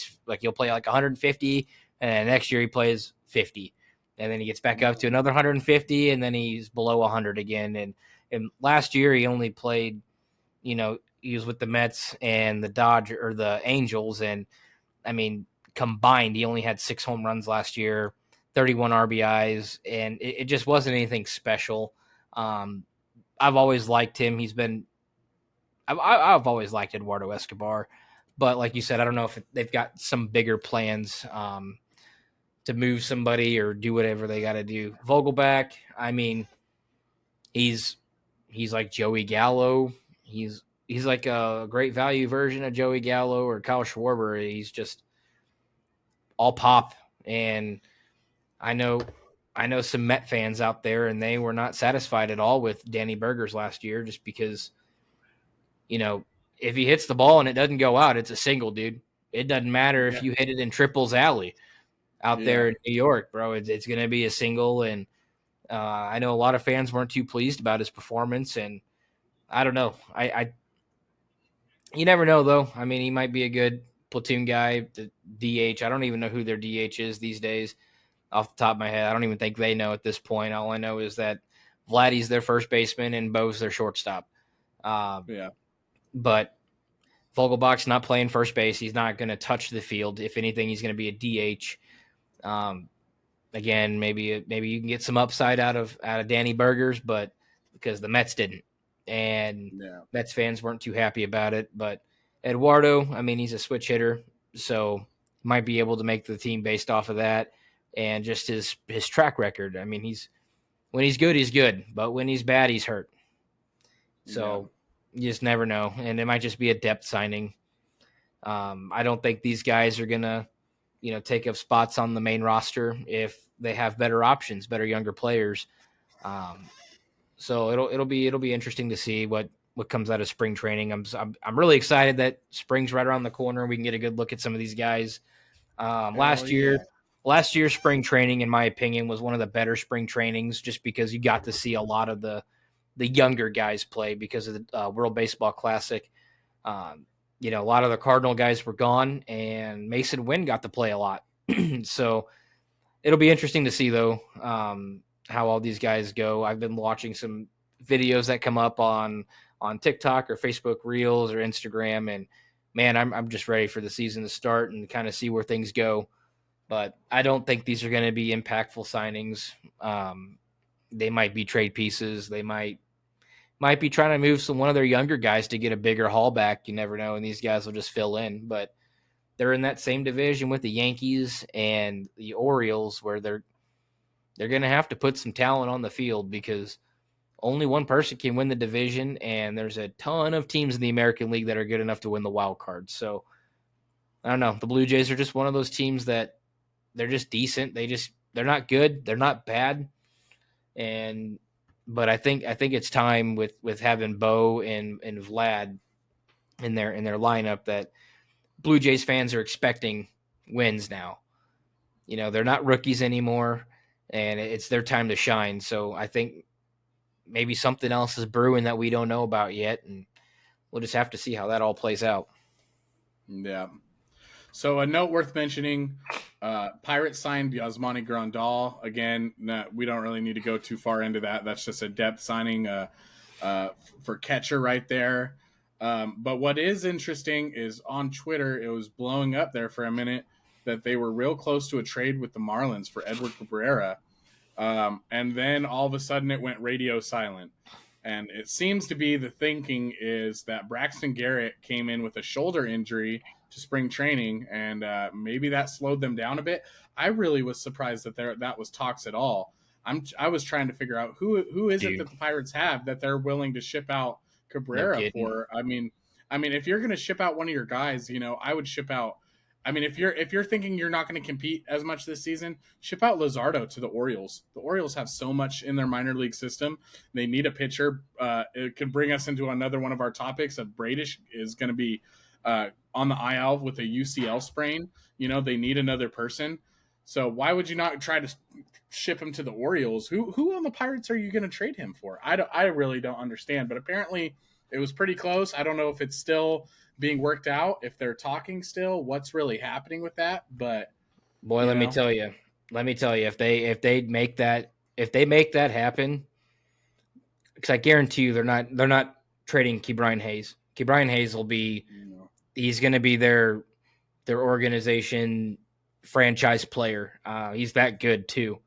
S2: like 150, and next year he plays 50, and then he gets back up to another 150, and then he's below 100 again. And last year he only played, he was with the Mets and the Angels, and I mean combined he only had 6 home runs last year, 31 RBIs, and it just wasn't anything special. I've always liked him. I've always liked Eduardo Escobar, but like you said, I don't know if they've got some bigger plans to move somebody or do whatever they got to do. Vogelbach, I mean, he's like Joey Gallo. He's like a great value version of Joey Gallo or Kyle Schwarber. He's just all pop, and I know I know some Met fans out there, and they were not satisfied at all with Danny Burgers last year, just because, if he hits the ball and it doesn't go out, it's a single, dude. It doesn't matter
S1: Yeah.
S2: if you hit it in Triples Alley out
S1: Yeah.
S2: there in New York, bro. It's going to be a single, and I know a lot of fans weren't too pleased about his performance, and I don't know. You never know, though. I mean, he might be a good platoon guy, the DH. I don't even know who their DH is these days off the top of my head. I don't even think they know at this point. All I know is that Vladdy's their first baseman and Bo's their shortstop.
S1: Yeah.
S2: But Vogelbach's not playing first base. He's not going to touch the field. If anything, he's going to be a DH. Again, maybe you can get some upside out of Danny Burgers, but because the Mets didn't, and Mets fans weren't too happy about it. But Eduardo, I mean, he's a switch hitter, so might be able to make the team based off of that and just his track record. I mean, when he's good, he's good, but when he's bad, he's hurt. So you just never know, and it might just be a depth signing. I don't think these guys are gonna, take up spots on the main roster if they have better options, better younger players. So it'll be interesting to see what comes out of spring training. I'm really excited that spring's right around the corner. We can get a good look at some of these guys. Last year's spring training, in my opinion, was one of the better spring trainings, just because you got to see a lot of the younger guys play because of the World Baseball Classic. A lot of the Cardinal guys were gone, and Mason Wynn got to play a lot. So it'll be interesting to see, though, how all these guys go. I've been watching some videos that come up on TikTok or Facebook Reels or Instagram, and man, I'm just ready for the season to start and kind of see where things go. But I don't think these are going to be impactful signings. They might be trade pieces. They might be trying to move one of their younger guys to get a bigger haul back. You never know, and these guys will just fill in. But they're in that same division with the Yankees and the Orioles, where they're going to have to put some talent on the field, because only one person can win the division, and there's a ton of teams in the American League that are good enough to win the wild card. So I don't know. The Blue Jays are just one of those teams that they're just decent. They're not good. They're not bad. But I think it's time with having Bo and Vlad in their lineup that Blue Jays fans are expecting wins now. They're not rookies anymore, and it's their time to shine. So I think maybe something else is brewing that we don't know about yet, and we'll just have to see how that all plays out.
S1: Yeah. So a note worth mentioning, Pirates signed Yasmani Grandal. Again, we don't really need to go too far into that. That's just a depth signing for catcher right there. But what is interesting is on Twitter, it was blowing up there for a minute that they were real close to a trade with the Marlins for Edward Cabrera. And then all of a sudden it went radio silent. And it seems to be the thinking is that Braxton Garrett came in with a shoulder injury to spring training, and maybe that slowed them down a bit. I really was surprised that that was talks at all. I was trying to figure out who is it that the Pirates have that they're willing to ship out Cabrera for. I mean, if you're going to ship out one of your guys, I would ship out. I mean, if you're thinking you're not going to compete as much this season, ship out Luzardo to the Orioles. The Orioles have so much in their minor league system. They need a pitcher. It can bring us into another one of our topics. Bradish is going to be on the IL with a UCL sprain. They need another person. So why would you not try to ship him to the Orioles? Who on the Pirates are you going to trade him for? I really don't understand. But apparently it was pretty close. I don't know if it's still being worked out, if they're talking still, what's really happening with that. But
S2: boy, let me tell you, if they make that happen, because I guarantee you they're not trading Ke'Bryan Hayes. Ke'Bryan Hayes will be, he's going to be their organization franchise player. He's that good too.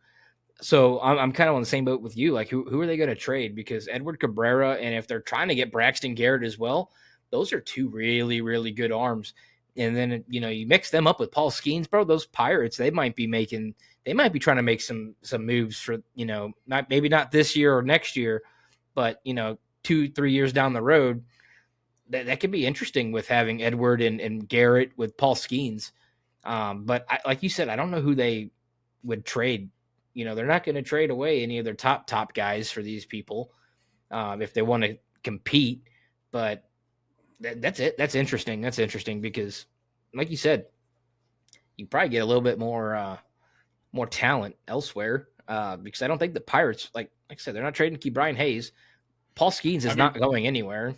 S2: So I'm kind of on the same boat with you. Like, who are they going to trade? Because Edward Cabrera, and if they're trying to get Braxton Garrett as well, those are two really, really good arms. And then, you mix them up with Paul Skeens, bro, those Pirates, they might be trying to make some moves for, maybe not this year or next year, but, 2-3 years down the road. That could be interesting with having Edward and Garrett with Paul Skeens. But like you said, I don't know who they would trade, they're not going to trade away any of their top guys for these people if they want to compete. But that's it. That's interesting. That's interesting because, like you said, you probably get a little bit more talent elsewhere because I don't think the Pirates, like I said, they're not trading to keep Brian Hayes. Paul Skeens is not going anywhere.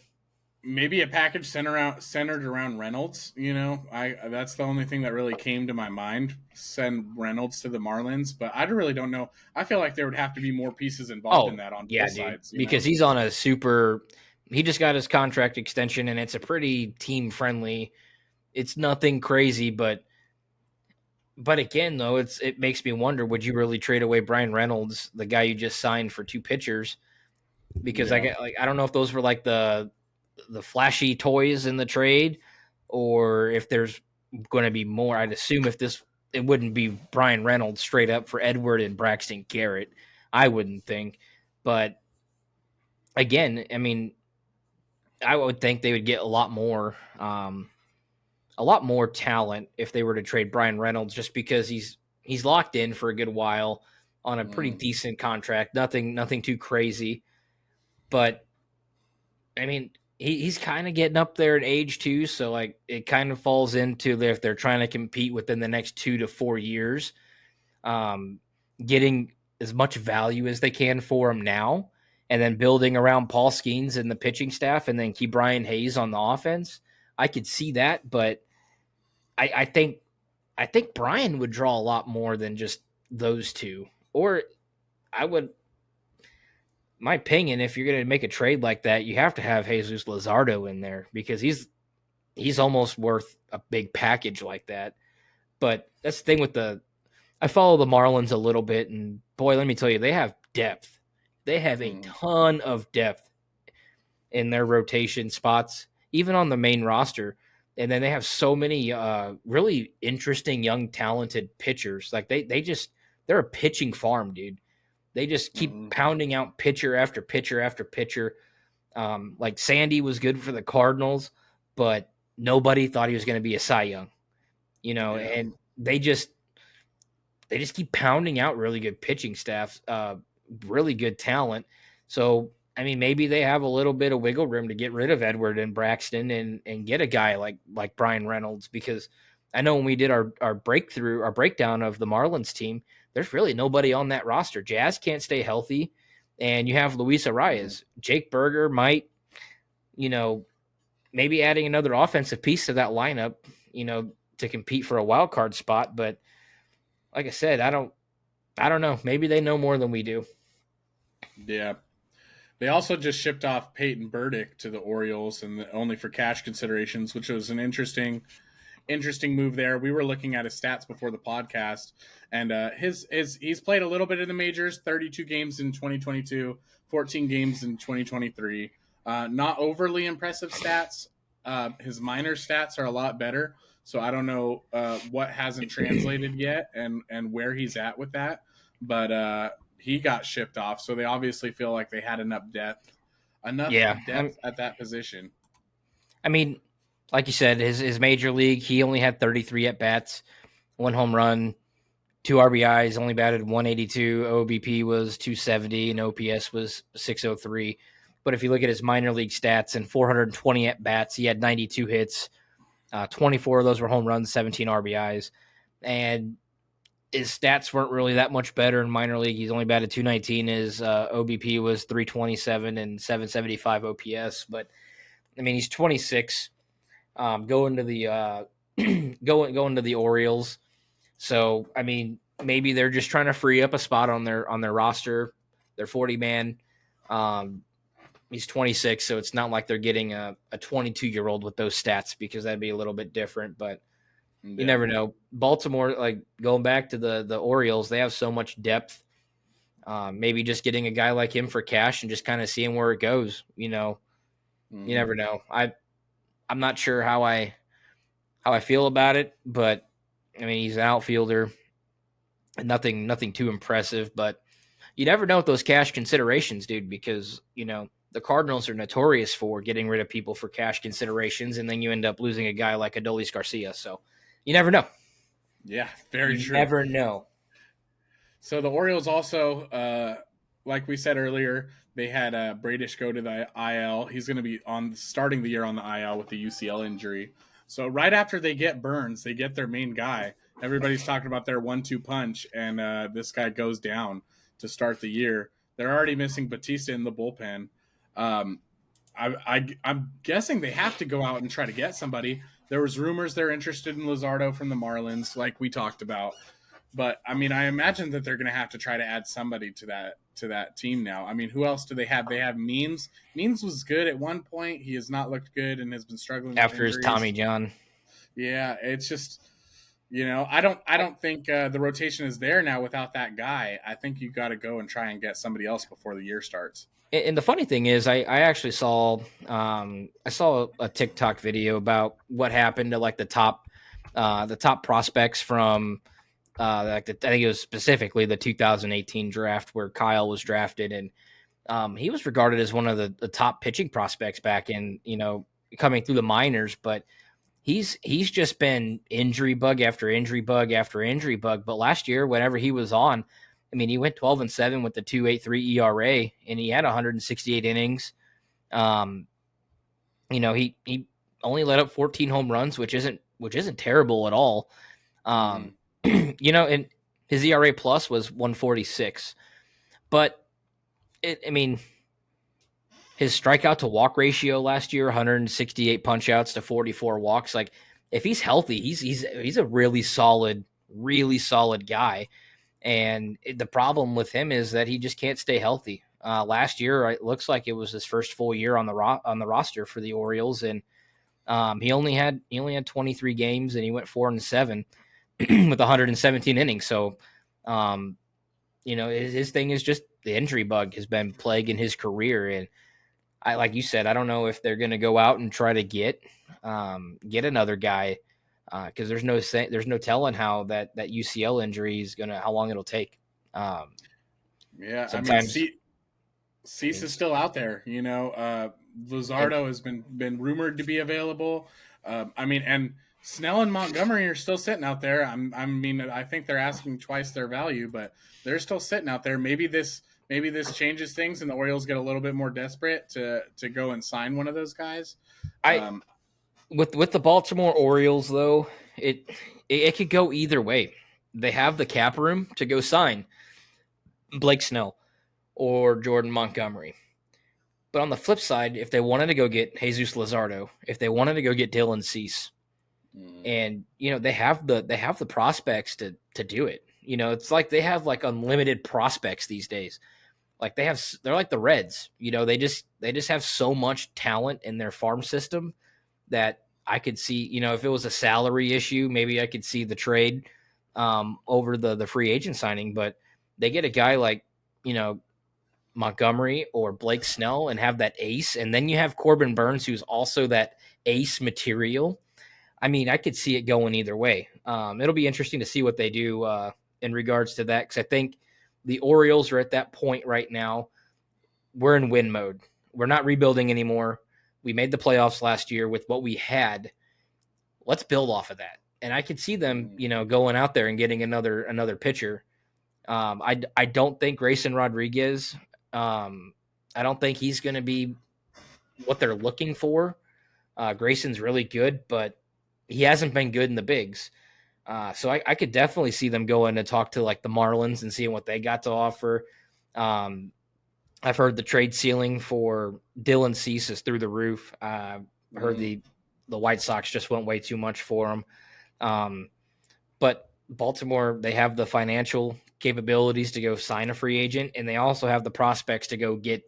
S1: Maybe a package centered around Reynolds. That's the only thing that really came to my mind. Send Reynolds to the Marlins, but I really don't know. I feel like there would have to be more pieces involved in that on both sides.
S2: Because he's on a super. He just got his contract extension, and it's a pretty team friendly. It's nothing crazy, but again, though, it makes me wonder: would you really trade away Brian Reynolds, the guy you just signed for 2 pitchers? Because I don't know if those were like the flashy toys in the trade, or if there's going to be more. I'd assume it wouldn't be Brian Reynolds straight up for Edward and Braxton Garrett. I wouldn't think, but again, I mean, I would think they would get a lot more talent if they were to trade Brian Reynolds, just because he's locked in for a good while on a pretty decent contract. Nothing too crazy, but I mean, he's kind of getting up there in age too. So like it kind of falls into if they're trying to compete within the next 2 to 4 years, getting as much value as they can for him now, and then building around Paul Skeens and the pitching staff, and then keep Brian Hayes on the offense. I could see that, but I think Brian would draw a lot more than just those two. Or I would, my opinion, if you're going to make a trade like that, you have to have Jesus Luzardo in there because he's almost worth a big package like that. But that's the thing I follow the Marlins a little bit, and boy, let me tell you, they have depth. They have a ton of depth in their rotation spots, even on the main roster. And then they have so many really interesting, young, talented pitchers. Like they're a pitching farm, dude. They just keep pounding out pitcher after pitcher after pitcher. Like Sandy was good for the Cardinals, but nobody thought he was going to be a Cy Young, and they just keep pounding out really good pitching staffs, really good talent. So, I mean, maybe they have a little bit of wiggle room to get rid of Edward and Braxton and get a guy like Brian Reynolds, because I know when we did our breakdown of the Marlins team, there's really nobody on that roster. Jazz can't stay healthy, and you have Luis Arias. Jake Berger might, maybe adding another offensive piece to that lineup, to compete for a wild card spot. But like I said, I don't know. Maybe they know more than we do.
S1: Yeah. They also just shipped off Peyton Burdick to the Orioles, and only for cash considerations, which was an interesting move there. We were looking at his stats before the podcast, and he's played a little bit in the majors, 32 games in 2022, 14 games in 2023. Not overly impressive stats. His minor stats are a lot better, so I don't know what hasn't translated yet and where he's at with that. But he got shipped off, so they obviously feel like they had enough depth at that position.
S2: I mean, like you said, his major league, he only had 33 at-bats, 1 home run, 2 RBIs, only batted 182. OBP was 270, and OPS was 603. But if you look at his minor league stats, in 420 at-bats, he had 92 hits, 24 of those were home runs, 17 RBIs. And his stats weren't really that much better in minor league. He's only batted 219. His OBP was 327 and 775 OPS. But, I mean, he's 26. Going to the going to the Orioles. So I mean, maybe they're just trying to free up a spot on their roster. They're 40-man. He's 26, so it's not like they're getting a 22-year-old with those stats, because that'd be a little bit different. But you never know. Baltimore, like going back to the Orioles, they have so much depth. Maybe just getting a guy like him for cash and just kind of seeing where it goes. You never know. I'm not sure how I feel about it, but I mean, he's an outfielder, and nothing too impressive. But you never know with those cash considerations, dude, because the Cardinals are notorious for getting rid of people for cash considerations, and then you end up losing a guy like Adolis Garcia. So you never know.
S1: Yeah, very true.
S2: You never know.
S1: So the Orioles also, like we said earlier, they had Bradish go to the IL. He's going to be on starting the year on the IL with the UCL injury. So right after they get Burns, they get their main guy. Everybody's talking about their 1-2 punch, and this guy goes down to start the year. They're already missing Batista in the bullpen. Um, I'm guessing they have to go out and try to get somebody. There was rumors they're interested in Luzardo from the Marlins, like we talked about. But I mean, I imagine that they're going to have to try to add somebody to that team now. I mean, who else do they have? They have Means. Means was good at one point. He has not looked good and has been struggling with
S2: After his
S1: injuries.
S2: Tommy John.
S1: Yeah, it's just I don't think the rotation is there now without that guy. I think you got to go and try and get somebody else before the year starts.
S2: And the funny thing is, I actually saw a TikTok video about what happened to like the top prospects from I think it was specifically the 2018 draft where Kyle was drafted, and he was regarded as one of the top pitching prospects back in coming through the minors, but he's just been injury bug after injury bug after injury bug. But last year, whenever he was on, I mean, he went 12-7 with the 2.83 ERA, and he had 168 innings. He only let up 14 home runs, which isn't terrible at all. And his ERA plus was 146. But his strikeout to walk ratio last year, 168 punch outs to 44 walks. Like, if he's healthy, he's a really solid guy. And the problem with him is that he just can't stay healthy. Last year, it looks like it was his first full year on the roster for the Orioles, and he only had 23 games, and he went 4-7 with 117 innings. So, his thing is just the injury bug has been plaguing his career, and like you said, I don't know if they're going to go out and try to get another guy. Because there's no telling how that UCL injury is how long it'll take.
S1: Yeah,
S2: sometimes
S1: Cease is still out there. Luzardo has been rumored to be available. And Snell and Montgomery are still sitting out there. I think they're asking twice their value, but they're still sitting out there. Maybe this changes things, and the Orioles get a little bit more desperate to go and sign one of those guys.
S2: With the Baltimore Orioles, though, it could go either way. They have the cap room to go sign Blake Snell or Jordan Montgomery. But on the flip side, if they wanted to go get Jesus Luzardo, if they wanted to go get Dylan Cease, and they have the prospects to do it. It's like they have like unlimited prospects these days. Like they're like the Reds. They just have so much talent in their farm system that I could see, if it was a salary issue, maybe I could see the trade over the free agent signing. But they get a guy like, Montgomery or Blake Snell and have that ace. And then you have Corbin Burns, who's also that ace material. I mean, I could see it going either way. It'll be interesting to see what they do in regards to that, because I think the Orioles are at that point right now. We're in win mode. We're not rebuilding anymore. We made the playoffs last year with what we had. Let's build off of that. And I could see them, going out there and getting another pitcher. I don't think Grayson Rodriguez. I don't think he's going to be what they're looking for. Grayson's really good, but he hasn't been good in the bigs. So I could definitely see them going to talk to like the Marlins and seeing what they got to offer. I've heard the trade ceiling for Dylan Cease is through the roof. I heard the White Sox just went way too much for him. But Baltimore, they have the financial capabilities to go sign a free agent, and they also have the prospects to go get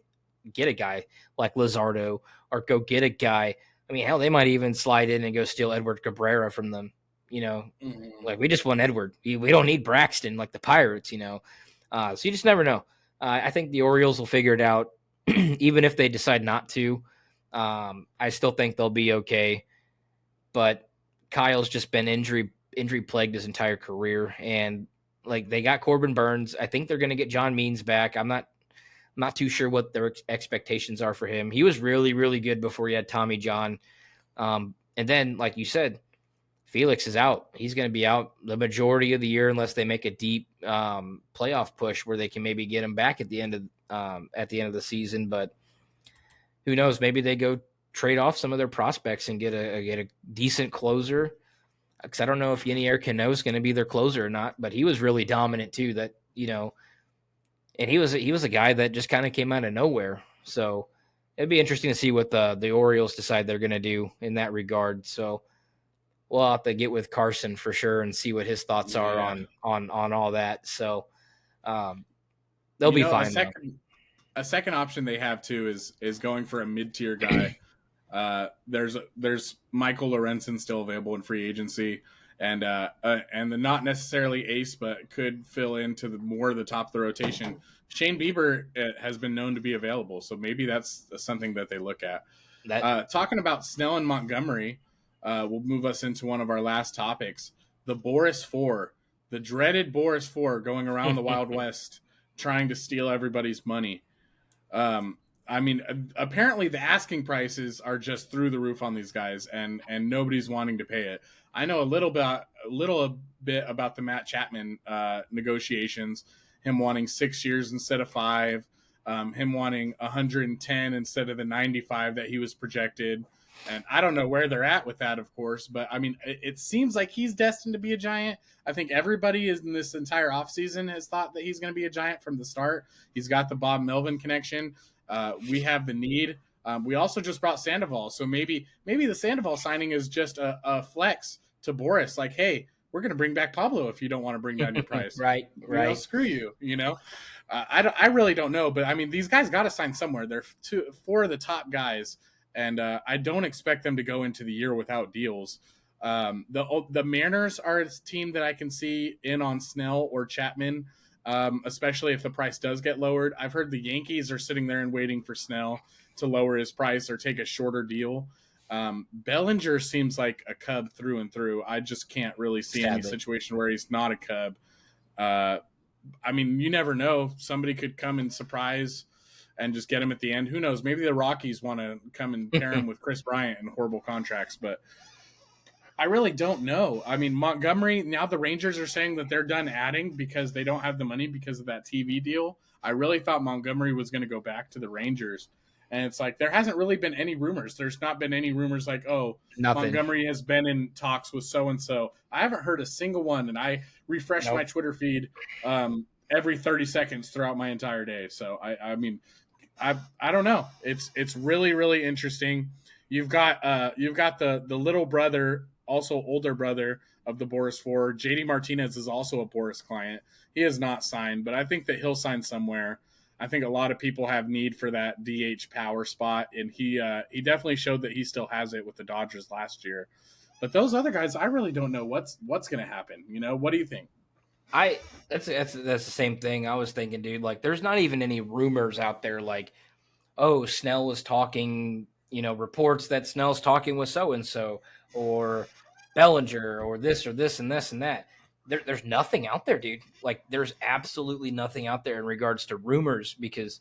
S2: a guy like Luzardo or go get a guy. I mean, hell, they might even slide in and go steal Edward Cabrera from them. Like we just want Edward. We don't need Braxton like the Pirates, So you just never know. I think the Orioles will figure it out, even if they decide not to. I still think they'll be okay. But Kyle's just been injury plagued his entire career, and like they got Corbin Burns. I think they're going to get John Means back. I'm not too sure what their expectations are for him. He was really, really good before he had Tommy John. And then, like you said, Felix is out. He's going to be out the majority of the year unless they make a deep playoff push where they can maybe get him back at the end of the season. But who knows? Maybe they go trade off some of their prospects and get a decent closer. Because I don't know if Yanier Cano is going to be their closer or not. But he was really dominant too. And he was a guy that just kind of came out of nowhere. So it'd be interesting to see what the Orioles decide they're going to do in that regard. So we'll have to get with Carson for sure and see what his thoughts are on all that. So they'll be fine.
S1: A second option they have too is going for a mid-tier guy. There's Michael Lorenzen still available in free agency, and the not necessarily ace, but could fill into more of the top of the rotation. Shane Bieber has been known to be available, so maybe that's something that they look at. Talking about Snell and Montgomery, will move us into one of our last topics. The Boris 4, the dreaded Boris 4 going around the Wild West trying to steal everybody's money. I mean, apparently the asking prices are just through the roof on these guys, and nobody's wanting to pay it. I know a little bit about the Matt Chapman negotiations, him wanting 6 years instead of 5, him wanting 110 instead of the 95 that he was projected. And I don't know where they're at with that, of course, but I mean, it seems like he's destined to be a Giant. I think everybody in this entire offseason has thought that he's going to be a Giant from the start. He's got the Bob Melvin connection. We have the need. We also just brought Sandoval, so maybe the Sandoval signing is just a flex to Boris. Like, hey, we're going to bring back Pablo if you don't want to bring down your price.
S2: Right.
S1: Screw you. I really don't know, but I mean, these guys got to sign somewhere. They're 4 of the top guys. And I don't expect them to go into the year without deals. The Mariners are a team that I can see in on Snell or Chapman, especially if the price does get lowered. I've heard the Yankees are sitting there and waiting for Snell to lower his price or take a shorter deal. Bellinger seems like a Cub through and through. I just can't really see any situation where he's not a Cub. I mean, you never know. Somebody could come and surprise and just get him at the end. Who knows? Maybe the Rockies want to come and pair him with Chris Bryant in horrible contracts, but I really don't know. I mean, Montgomery, now the Rangers are saying that they're done adding because they don't have the money because of that TV deal. I really thought Montgomery was going to go back to the Rangers. And it's like, there hasn't really been any rumors. There's not been any rumors like, nothing. Montgomery has been in talks with so-and-so. I haven't heard a single one, and I refresh my Twitter feed every 30 seconds throughout my entire day. So, I mean, I don't know. It's really, really interesting. You've got the little brother, also older brother of the Boris 4. JD Martinez is also a Boris client. He has not signed, but I think that he'll sign somewhere. I think a lot of people have need for that DH power spot, and he definitely showed that he still has it with the Dodgers last year. But those other guys, I really don't know what's going to happen. What do you think?
S2: That's the same thing I was thinking, dude. Like, there's not even any rumors out there like, oh, Snell was talking, reports that Snell's talking with so-and-so or Bellinger or this and this and that. There's nothing out there, dude. Like, there's absolutely nothing out there in regards to rumors, because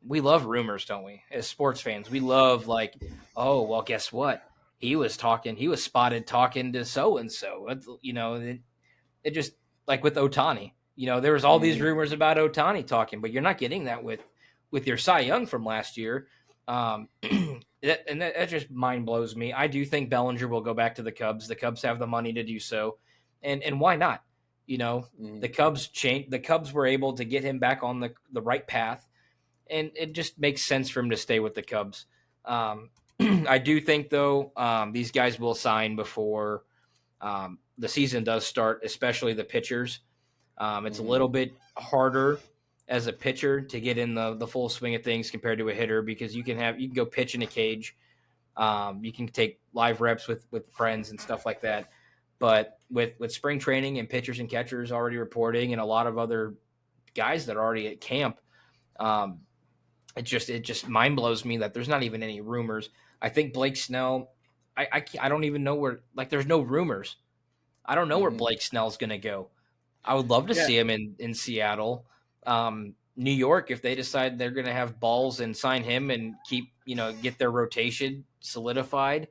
S2: we love rumors, don't we? As sports fans, we love, like, oh, well, guess what? He was spotted talking to so-and-so. It just, like with Ohtani, there was all these rumors about Ohtani talking, but you're not getting that with your Cy Young from last year. That just mind blows me. I do think Bellinger will go back to the Cubs. The Cubs have the money to do so. And why not? The Cubs were able to get him back on the right path, and it just makes sense for him to stay with the Cubs. I do think, though, these guys will sign before the season does start, especially the pitchers. It's a little bit harder as a pitcher to get in the full swing of things compared to a hitter, because you can go pitch in a cage. You can take live reps with friends and stuff like that. But with spring training and pitchers and catchers already reporting, and a lot of other guys that are already at camp, it just mind blows me that there's not even any rumors. I think Blake Snell, I don't even know where, like, there's no rumors. I don't know where Blake Snell's going to go. I would love to see him in Seattle. New York, if they decide they're going to have balls and sign him and keep, get their rotation solidified,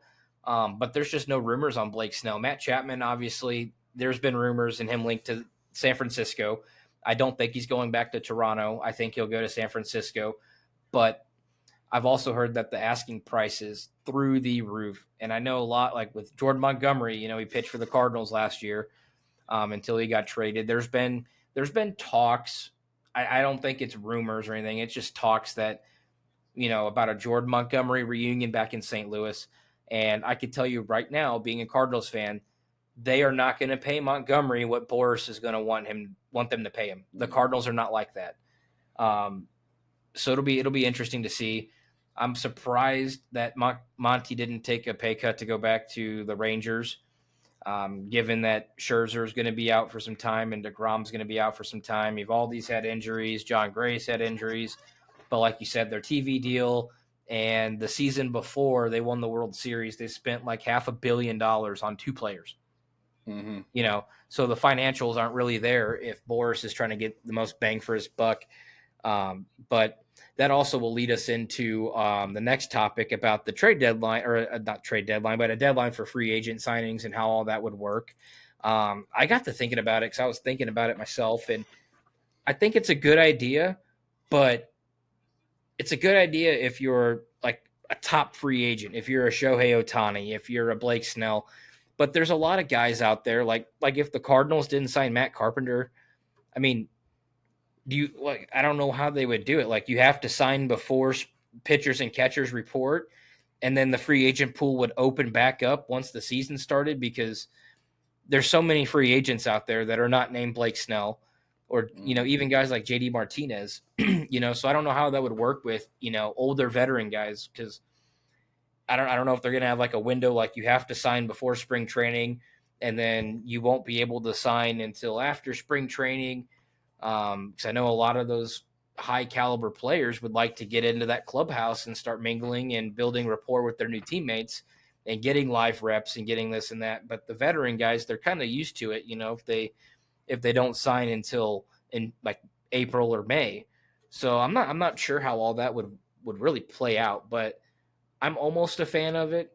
S2: But there's just no rumors on Blake Snell. Matt Chapman, obviously, there's been rumors and him linked to San Francisco. I don't think he's going back to Toronto. I think he'll go to San Francisco. But I've also heard that the asking price is through the roof. And I know a lot, like with Jordan Montgomery, he pitched for the Cardinals last year until he got traded. There's been talks. I don't think it's rumors or anything. It's just talks that, about a Jordan Montgomery reunion back in St. Louis. And I can tell you right now, being a Cardinals fan, they are not going to pay Montgomery what Boris is going to want them to pay him. The Cardinals are not like that. So it'll be interesting to see. I'm surprised that Monty didn't take a pay cut to go back to the Rangers, given that Scherzer is going to be out for some time and DeGrom's going to be out for some time. Evaldi's had injuries. John Gray's had injuries. But like you said, their TV deal and the season before they won the World Series, they spent like $500 million on 2 players.
S1: Mm-hmm.
S2: So the financials aren't really there if Boris is trying to get the most bang for his buck. But that also will lead us into the next topic about the trade deadline, or not trade deadline, but a deadline for free agent signings and how all that would work. I got to thinking about it because I was thinking about it myself, and I think it's a good idea, but it's a good idea if you're like a top free agent, if you're a Shohei Ohtani, if you're a Blake Snell. But there's a lot of guys out there, like if the Cardinals didn't sign Matt Carpenter, I mean, I don't know how they would do it. Like, you have to sign before pitchers and catchers report, and then the free agent pool would open back up once the season started, because there's so many free agents out there that are not named Blake Snell, or even guys like JD Martinez. So I don't know how that would work with older veteran guys, because I don't know if they're gonna have like a window, like you have to sign before spring training, and then you won't be able to sign until after spring training. Because I know a lot of those high caliber players would like to get into that clubhouse and start mingling and building rapport with their new teammates and getting live reps and getting this and that. But the veteran guys, they're kind of used to it, if they don't sign until in like April or May. So I'm not sure how all that would really play out, but I'm almost a fan of it,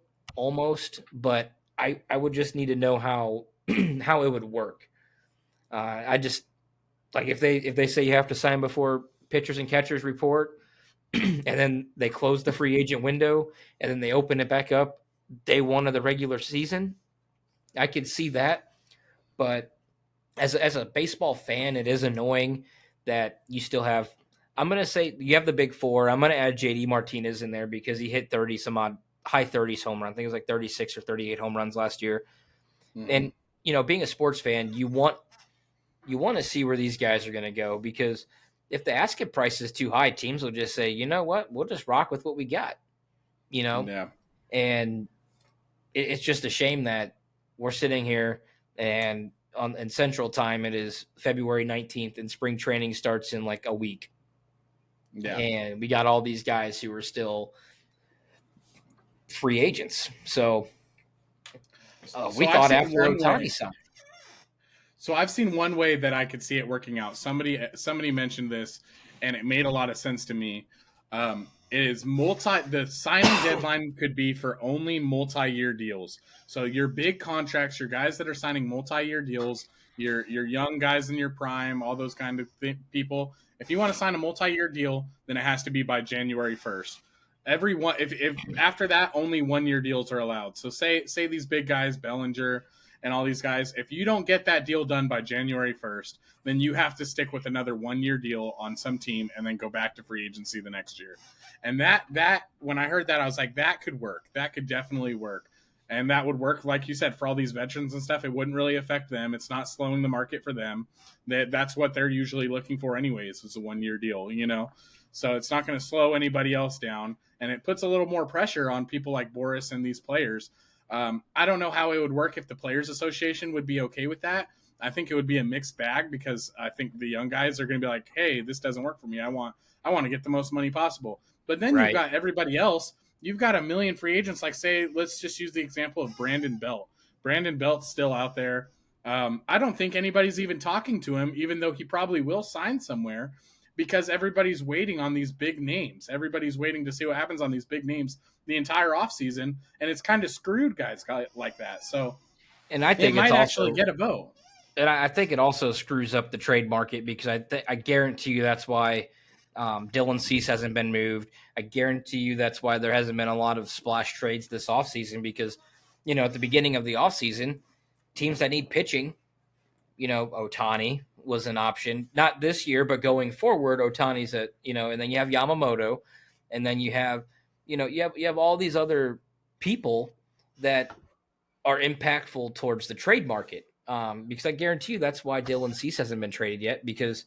S2: but I would just need to know how how it would work. I just, like, if they say you have to sign before pitchers and catchers report, and then they close the free agent window, and then they open it back up day 1 of the regular season, I could see that. But as a baseball fan, it is annoying that you still have. I'm gonna say you have the big 4. I'm gonna add JD Martinez in there because he hit 30 some odd high 30s home run. I think it was like 36 or 38 home runs last year. Mm-hmm. And being a sports fan, you want to see where these guys are going to go, because if the asking price is too high, teams will just say, you know what, we'll just rock with what we got,
S1: Yeah.
S2: And it's just a shame that we're sitting here and in Central Time, it is February 19th and spring training starts in like a week.
S1: Yeah.
S2: And we got all these guys who are still free agents. So we thought after Ohtani signed.
S1: So I've seen one way that I could see it working out. Somebody mentioned this, and it made a lot of sense to me. The signing deadline could be for only multi-year deals. So your big contracts, your guys that are signing multi-year deals, your young guys in your prime, all those kind of people. If you want to sign a multi-year deal, then it has to be by January 1st. Everyone, if after that, only 1-year deals are allowed. So say these big guys, Bellinger and all these guys, if you don't get that deal done by January 1st, then you have to stick with another 1-year deal on some team and then go back to free agency the next year. And that when I heard that, I was like, that could work. That could definitely work. And that would work, like you said, for all these veterans and stuff. It wouldn't really affect them. It's not slowing the market for them. That's what they're usually looking for anyways, is a 1-year deal, So it's not going to slow anybody else down. And it puts a little more pressure on people like Boris and these players. I don't know how it would work if the Players Association would be okay with that. I think it would be a mixed bag, because I think the young guys are going to be like, hey, this doesn't work for me. I want to get the most money possible. But then You've got everybody else. You've got a million free agents. Like, say, let's just use the example of Brandon Belt. Brandon Belt's still out there. I don't think anybody's even talking to him, even though he probably will sign somewhere. because everybody's waiting on these big names. Everybody's waiting to see what happens on these big names the entire offseason, and it's kind of screwed guys like that. So
S2: And I
S1: it
S2: think it's
S1: might actually
S2: also,
S1: get a vote.
S2: and I think it also screws up the trade market because I guarantee you that's why Dylan Cease hasn't been moved. I guarantee you that's why there hasn't been a lot of splash trades this offseason because, at the beginning of the offseason, teams that need pitching, Ohtani was an option. Not this year, but going forward, Ohtani's and then you have Yamamoto, and then you have, you have all these other people that are impactful towards the trade market. Because I guarantee you that's why Dylan Cease hasn't been traded yet, because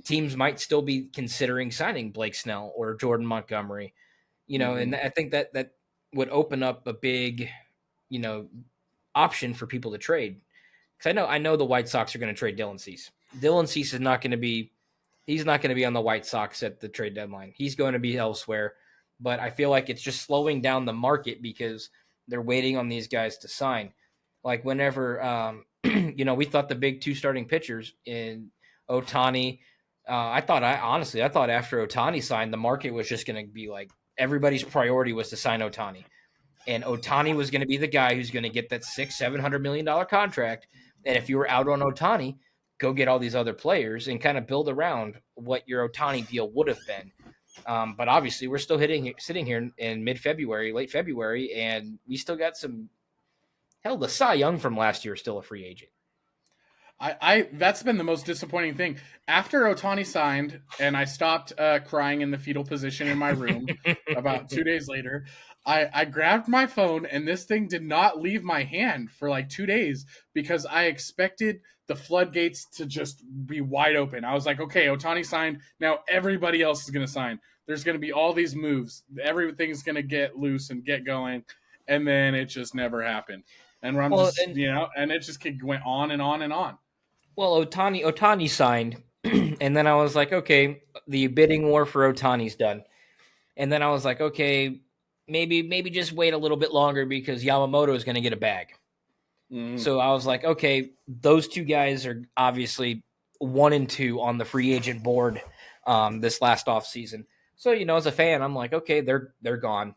S2: teams might still be considering signing Blake Snell or Jordan Montgomery, and I think that would open up a big, option for people to trade. Because I know the White Sox are going to trade Dylan Cease. Dylan Cease is not going to be, he's not going to be on the White Sox at the trade deadline. He's going to be elsewhere. But I feel like it's just slowing down the market because they're waiting on these guys to sign. Like whenever, we thought the big two starting pitchers in Ohtani, I thought after Ohtani signed, the market was just going to be like everybody's priority was to sign Ohtani. And Ohtani was going to be the guy who's going to get that $700 million contract. And if you were out on Ohtani, go get all these other players and kind of build around what your Ohtani deal would have been. But obviously, we're still sitting here in mid-February, late February, and we still got some. Hell, the Cy Young from last year is still a free agent.
S1: I that's been the most disappointing thing. After Ohtani signed, and I stopped crying in the fetal position in my room about 2 days later, I grabbed my phone, and this thing did not leave my hand for like 2 days because I expected the floodgates to just be wide open. I was like, okay, Ohtani signed. Now everybody else is going to sign. There's going to be all these moves. Everything's going to get loose and get going. And then it just never happened. And I'm and it just went on and on and on.
S2: Well, Ohtani signed, and then I was like, okay, the bidding war for Ohtani's done. And then I was like, okay, maybe just wait a little bit longer because Yamamoto is going to get a bag. So I was like, okay, those two guys are obviously 1 and 2 on the free agent board this last offseason. So, as a fan, I'm like, okay, they're gone.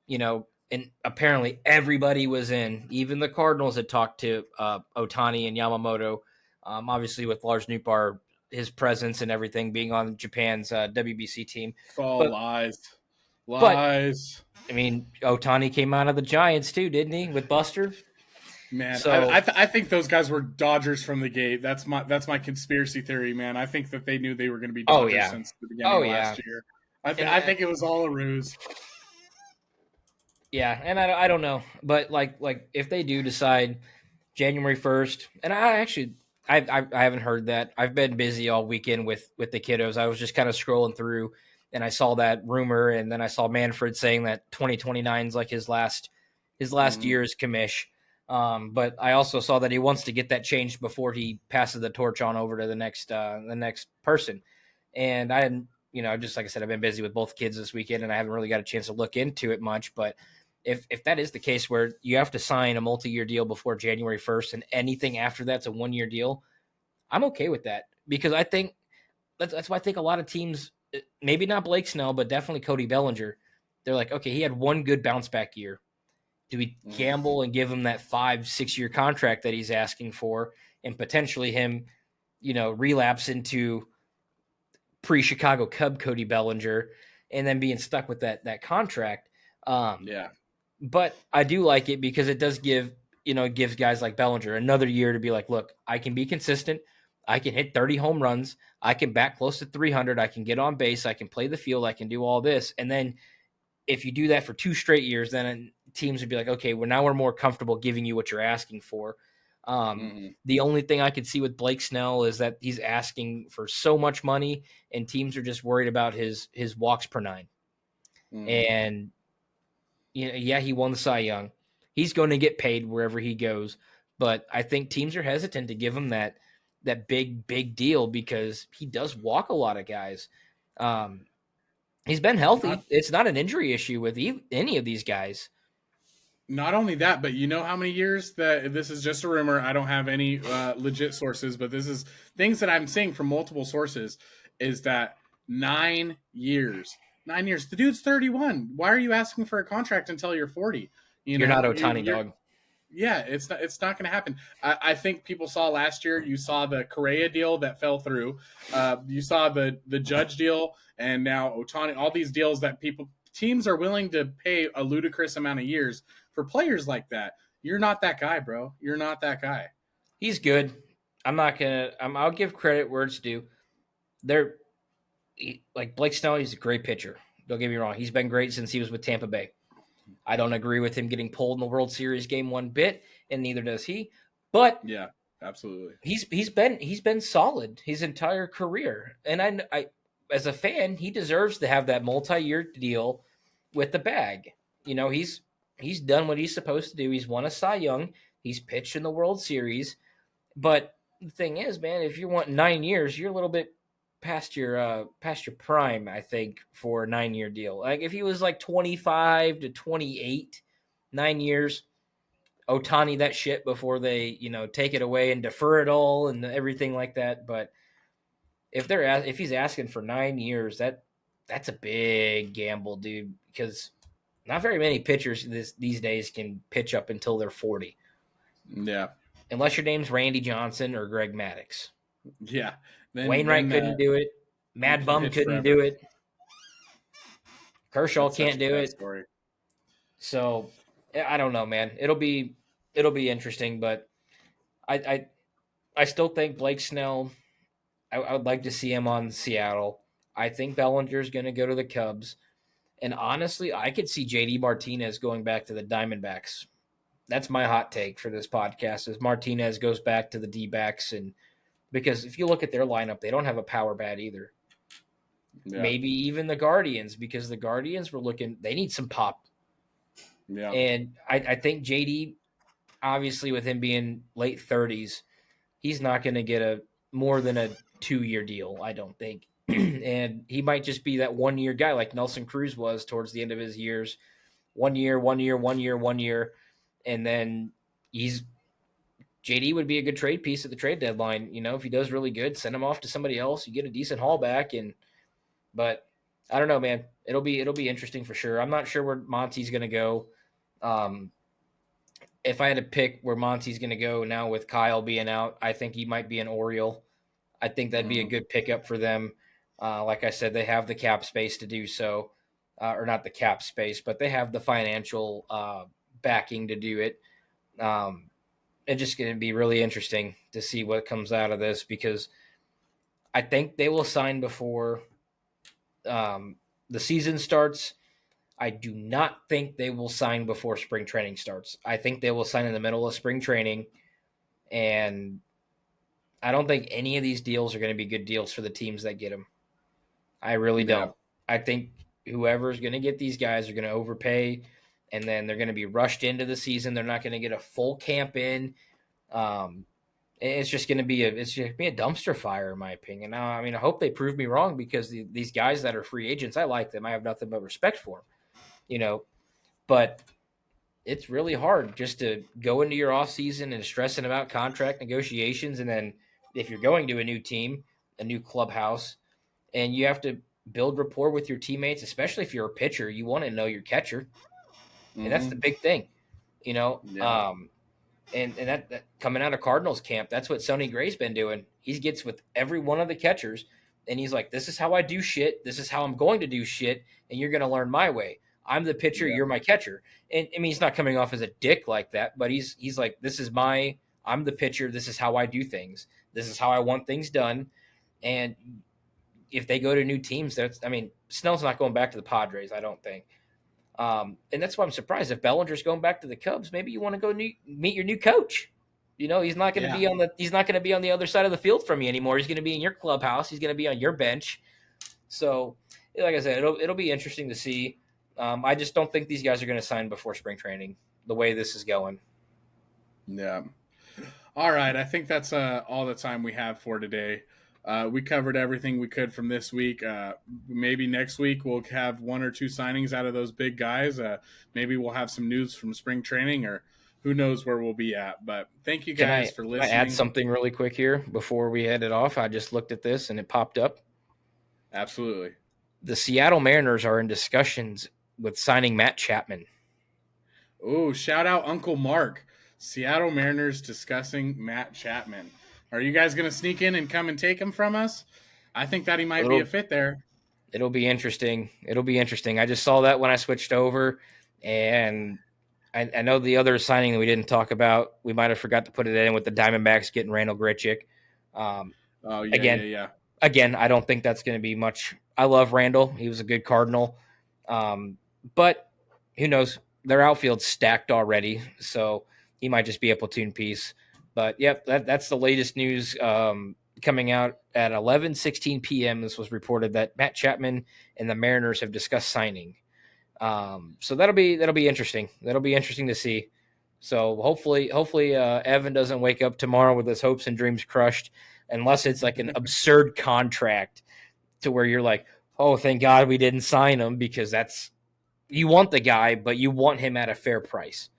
S2: And apparently everybody was in. Even the Cardinals had talked to Ohtani and Yamamoto. Obviously, with Lars Nootbaar, his presence and everything being on Japan's WBC team.
S1: It's all lies. Lies.
S2: But, Ohtani came out of the Giants too, didn't he, with Buster?
S1: Man, so, I think those guys were Dodgers from the gate. That's my conspiracy theory, man. I think that they knew they were going to be Dodgers since the beginning of last year. I think it was all a ruse.
S2: Yeah, and I don't know, but like if they do decide January 1st, and I haven't heard that. I've been busy all weekend with the kiddos. I was just kind of scrolling through, and I saw that rumor, and then I saw Manfred saying that 2029 is like his last year as commish. But I also saw that he wants to get that changed before he passes the torch on over to the next person. And I hadn't, just like I said, I've been busy with both kids this weekend, and I haven't really got a chance to look into it much. But if that is the case where you have to sign a multi-year deal before January 1st and anything after that's a 1-year deal, I'm okay with that because I think that's why I think a lot of teams, maybe not Blake Snell, but definitely Cody Bellinger, they're like, okay, he had one good bounce back year. Do we gamble and give him that 5-6 year contract that he's asking for and potentially him, relapse into pre-Chicago Cub Cody Bellinger and then being stuck with that contract? But I do like it because it does gives guys like Bellinger another year to be like, look, I can be consistent. I can hit 30 home runs. I can bat close to 300. I can get on base. I can play the field. I can do all this. And then if you do that for 2 straight years, then teams would be like, okay, well, now we're more comfortable giving you what you're asking for. The only thing I could see with Blake Snell is that he's asking for so much money and teams are just worried about his walks per 9. And he won the Cy Young. He's going to get paid wherever he goes, but I think teams are hesitant to give him that big deal because he does walk a lot of guys. He's been healthy. It's not an injury issue with any of these guys.
S1: Not only that, but you know how many years that this is just a rumor. I don't have any legit sources, but this is things that I'm seeing from multiple sources. is that 9 years. 9 years. The dude's 31. Why are you asking for a contract until you're 40?
S2: You're not Ohtani, dog.
S1: Yeah, it's not going to happen. I think people saw last year. You saw the Correa deal that fell through. You saw the Judge deal, and now Ohtani. All these deals that teams are willing to pay a ludicrous amount of years for players like that. You're not that guy, bro. You're not that guy.
S2: He's good. I'll give credit where it's due. Like Blake Snell, he's a great pitcher. Don't get me wrong. He's been great since he was with Tampa Bay. I don't agree with him getting pulled in the World Series game one bit, and neither does he. But
S1: yeah, absolutely.
S2: He's been solid his entire career. And I as a fan, he deserves to have that multi-year deal with the bag. He's done what he's supposed to do. He's won a Cy Young. He's pitched in the World Series. But the thing is, man, if you want 9 years, you're a little bit past your prime, I think, for a 9-year deal. Like if he was like 25 to 28, 9 years, Ohtani that shit before they, take it away and defer it all and everything like that. But if he's asking for 9 years, that's a big gamble, dude, because not very many pitchers these days can pitch up until they're 40.
S1: Yeah.
S2: Unless your name's Randy Johnson or Greg Maddux.
S1: Yeah.
S2: Wainwright couldn't do it. Mad Bum couldn't do it. Kershaw can't do it. Story. So I don't know, man. It'll be interesting, but I still think Blake Snell. I would like to see him on Seattle. I think Bellinger's going to go to the Cubs, and honestly, I could see JD Martinez going back to the Diamondbacks. That's my hot take for this podcast. Is Martinez goes back to the D-backs, and because if you look at their lineup, they don't have a power bat either. Yeah. Maybe even the Guardians, because the Guardians they need some pop. Yeah. And I think JD, obviously with him being late 30s, he's not going to get more than a 2-year deal, I don't think. And he might just be that 1-year guy like Nelson Cruz was towards the end of his years. 1 year. And then JD would be a good trade piece at the trade deadline. If he does really good, send him off to somebody else. You get a decent haul back. But I don't know, man. It'll be interesting for sure. I'm not sure where Monty's going to go. If I had to pick where Monty's going to go now with Kyle being out, I think he might be an Oriole. I think that'd be a good pickup for them. Like I said, they have the cap space to do so. Or not the cap space, but they have the financial backing to do it. It's just going to be really interesting to see what comes out of this, because I think they will sign before the season starts. I do not think they will sign before spring training starts. I think they will sign in the middle of spring training, and I don't think any of these deals are going to be good deals for the teams that get them. I really don't. I think whoever's going to get these guys are going to overpay, and then they're going to be rushed into the season. They're not going to get a full camp in. It's just going to be a dumpster fire, in my opinion. Now, I hope they prove me wrong, because these guys that are free agents, I like them. I have nothing but respect for them, but it's really hard just to go into your off season and stressing about contract negotiations. And then if you're going to a new team, a new clubhouse, and you have to build rapport with your teammates, especially if you're a pitcher, you want to know your catcher. And that's the big thing, Yeah. And that coming out of Cardinals camp, that's what Sonny Gray's been doing. He gets with every one of the catchers, and he's like, this is how I do shit. This is how I'm going to do shit, and you're going to learn my way. I'm the pitcher. Yeah. You're my catcher. And he's not coming off as a dick like that, but he's like, I'm the pitcher. This is how I do things. This is how I want things done. And if they go to new teams, Snell's not going back to the Padres, I don't think. And that's why I'm surprised if Bellinger's going back to the Cubs. Maybe you want to go meet your new coach. He's not going to he's not going to be on the other side of the field from you anymore. He's going to be in your clubhouse. He's going to be on your bench. So, like I said, it'll be interesting to see. I just don't think these guys are going to sign before spring training, the way this is going.
S1: Yeah. All right. I think that's all the time we have for today. We covered everything we could from this week. Maybe next week we'll have 1 or 2 signings out of those big guys. Maybe we'll have some news from spring training, or who knows where we'll be at. But thank you guys for listening.
S2: Can I add something really quick here before we head it off? I just looked at this and it popped up.
S1: Absolutely.
S2: The Seattle Mariners are in discussions with signing Matt Chapman.
S1: Oh, shout out Uncle Mark. Seattle Mariners discussing Matt Chapman. Are you guys going to sneak in and come and take him from us? I think that he might be a fit there.
S2: It'll be interesting. I just saw that when I switched over, and I know the other signing that we didn't talk about, we might have forgot to put it in with the Diamondbacks getting Randall Grichuk. Again, I don't think that's going to be much. I love Randall. He was a good Cardinal. But who knows? Their outfield's stacked already, so he might just be a platoon piece. But, yep, that's the latest news coming out at 11:16 p.m. This was reported that Matt Chapman and the Mariners have discussed signing. So that'll be interesting. That'll be interesting to see. So hopefully, Evan doesn't wake up tomorrow with his hopes and dreams crushed, unless it's like an absurd contract to where you're like, oh, thank God we didn't sign him, because you want the guy, but you want him at a fair price.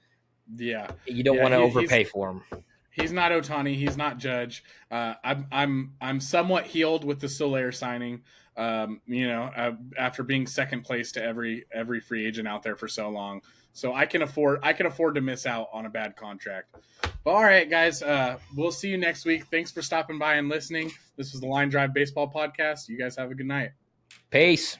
S1: Yeah,
S2: you don't want to overpay for him.
S1: He's not Ohtani. He's not Judge. I'm somewhat healed with the Soler signing. After being second place to every free agent out there for so long, so I can afford to miss out on a bad contract. But all right, guys, we'll see you next week. Thanks for stopping by and listening. This was the Line Drive Baseball Podcast. You guys have a good night.
S2: Peace.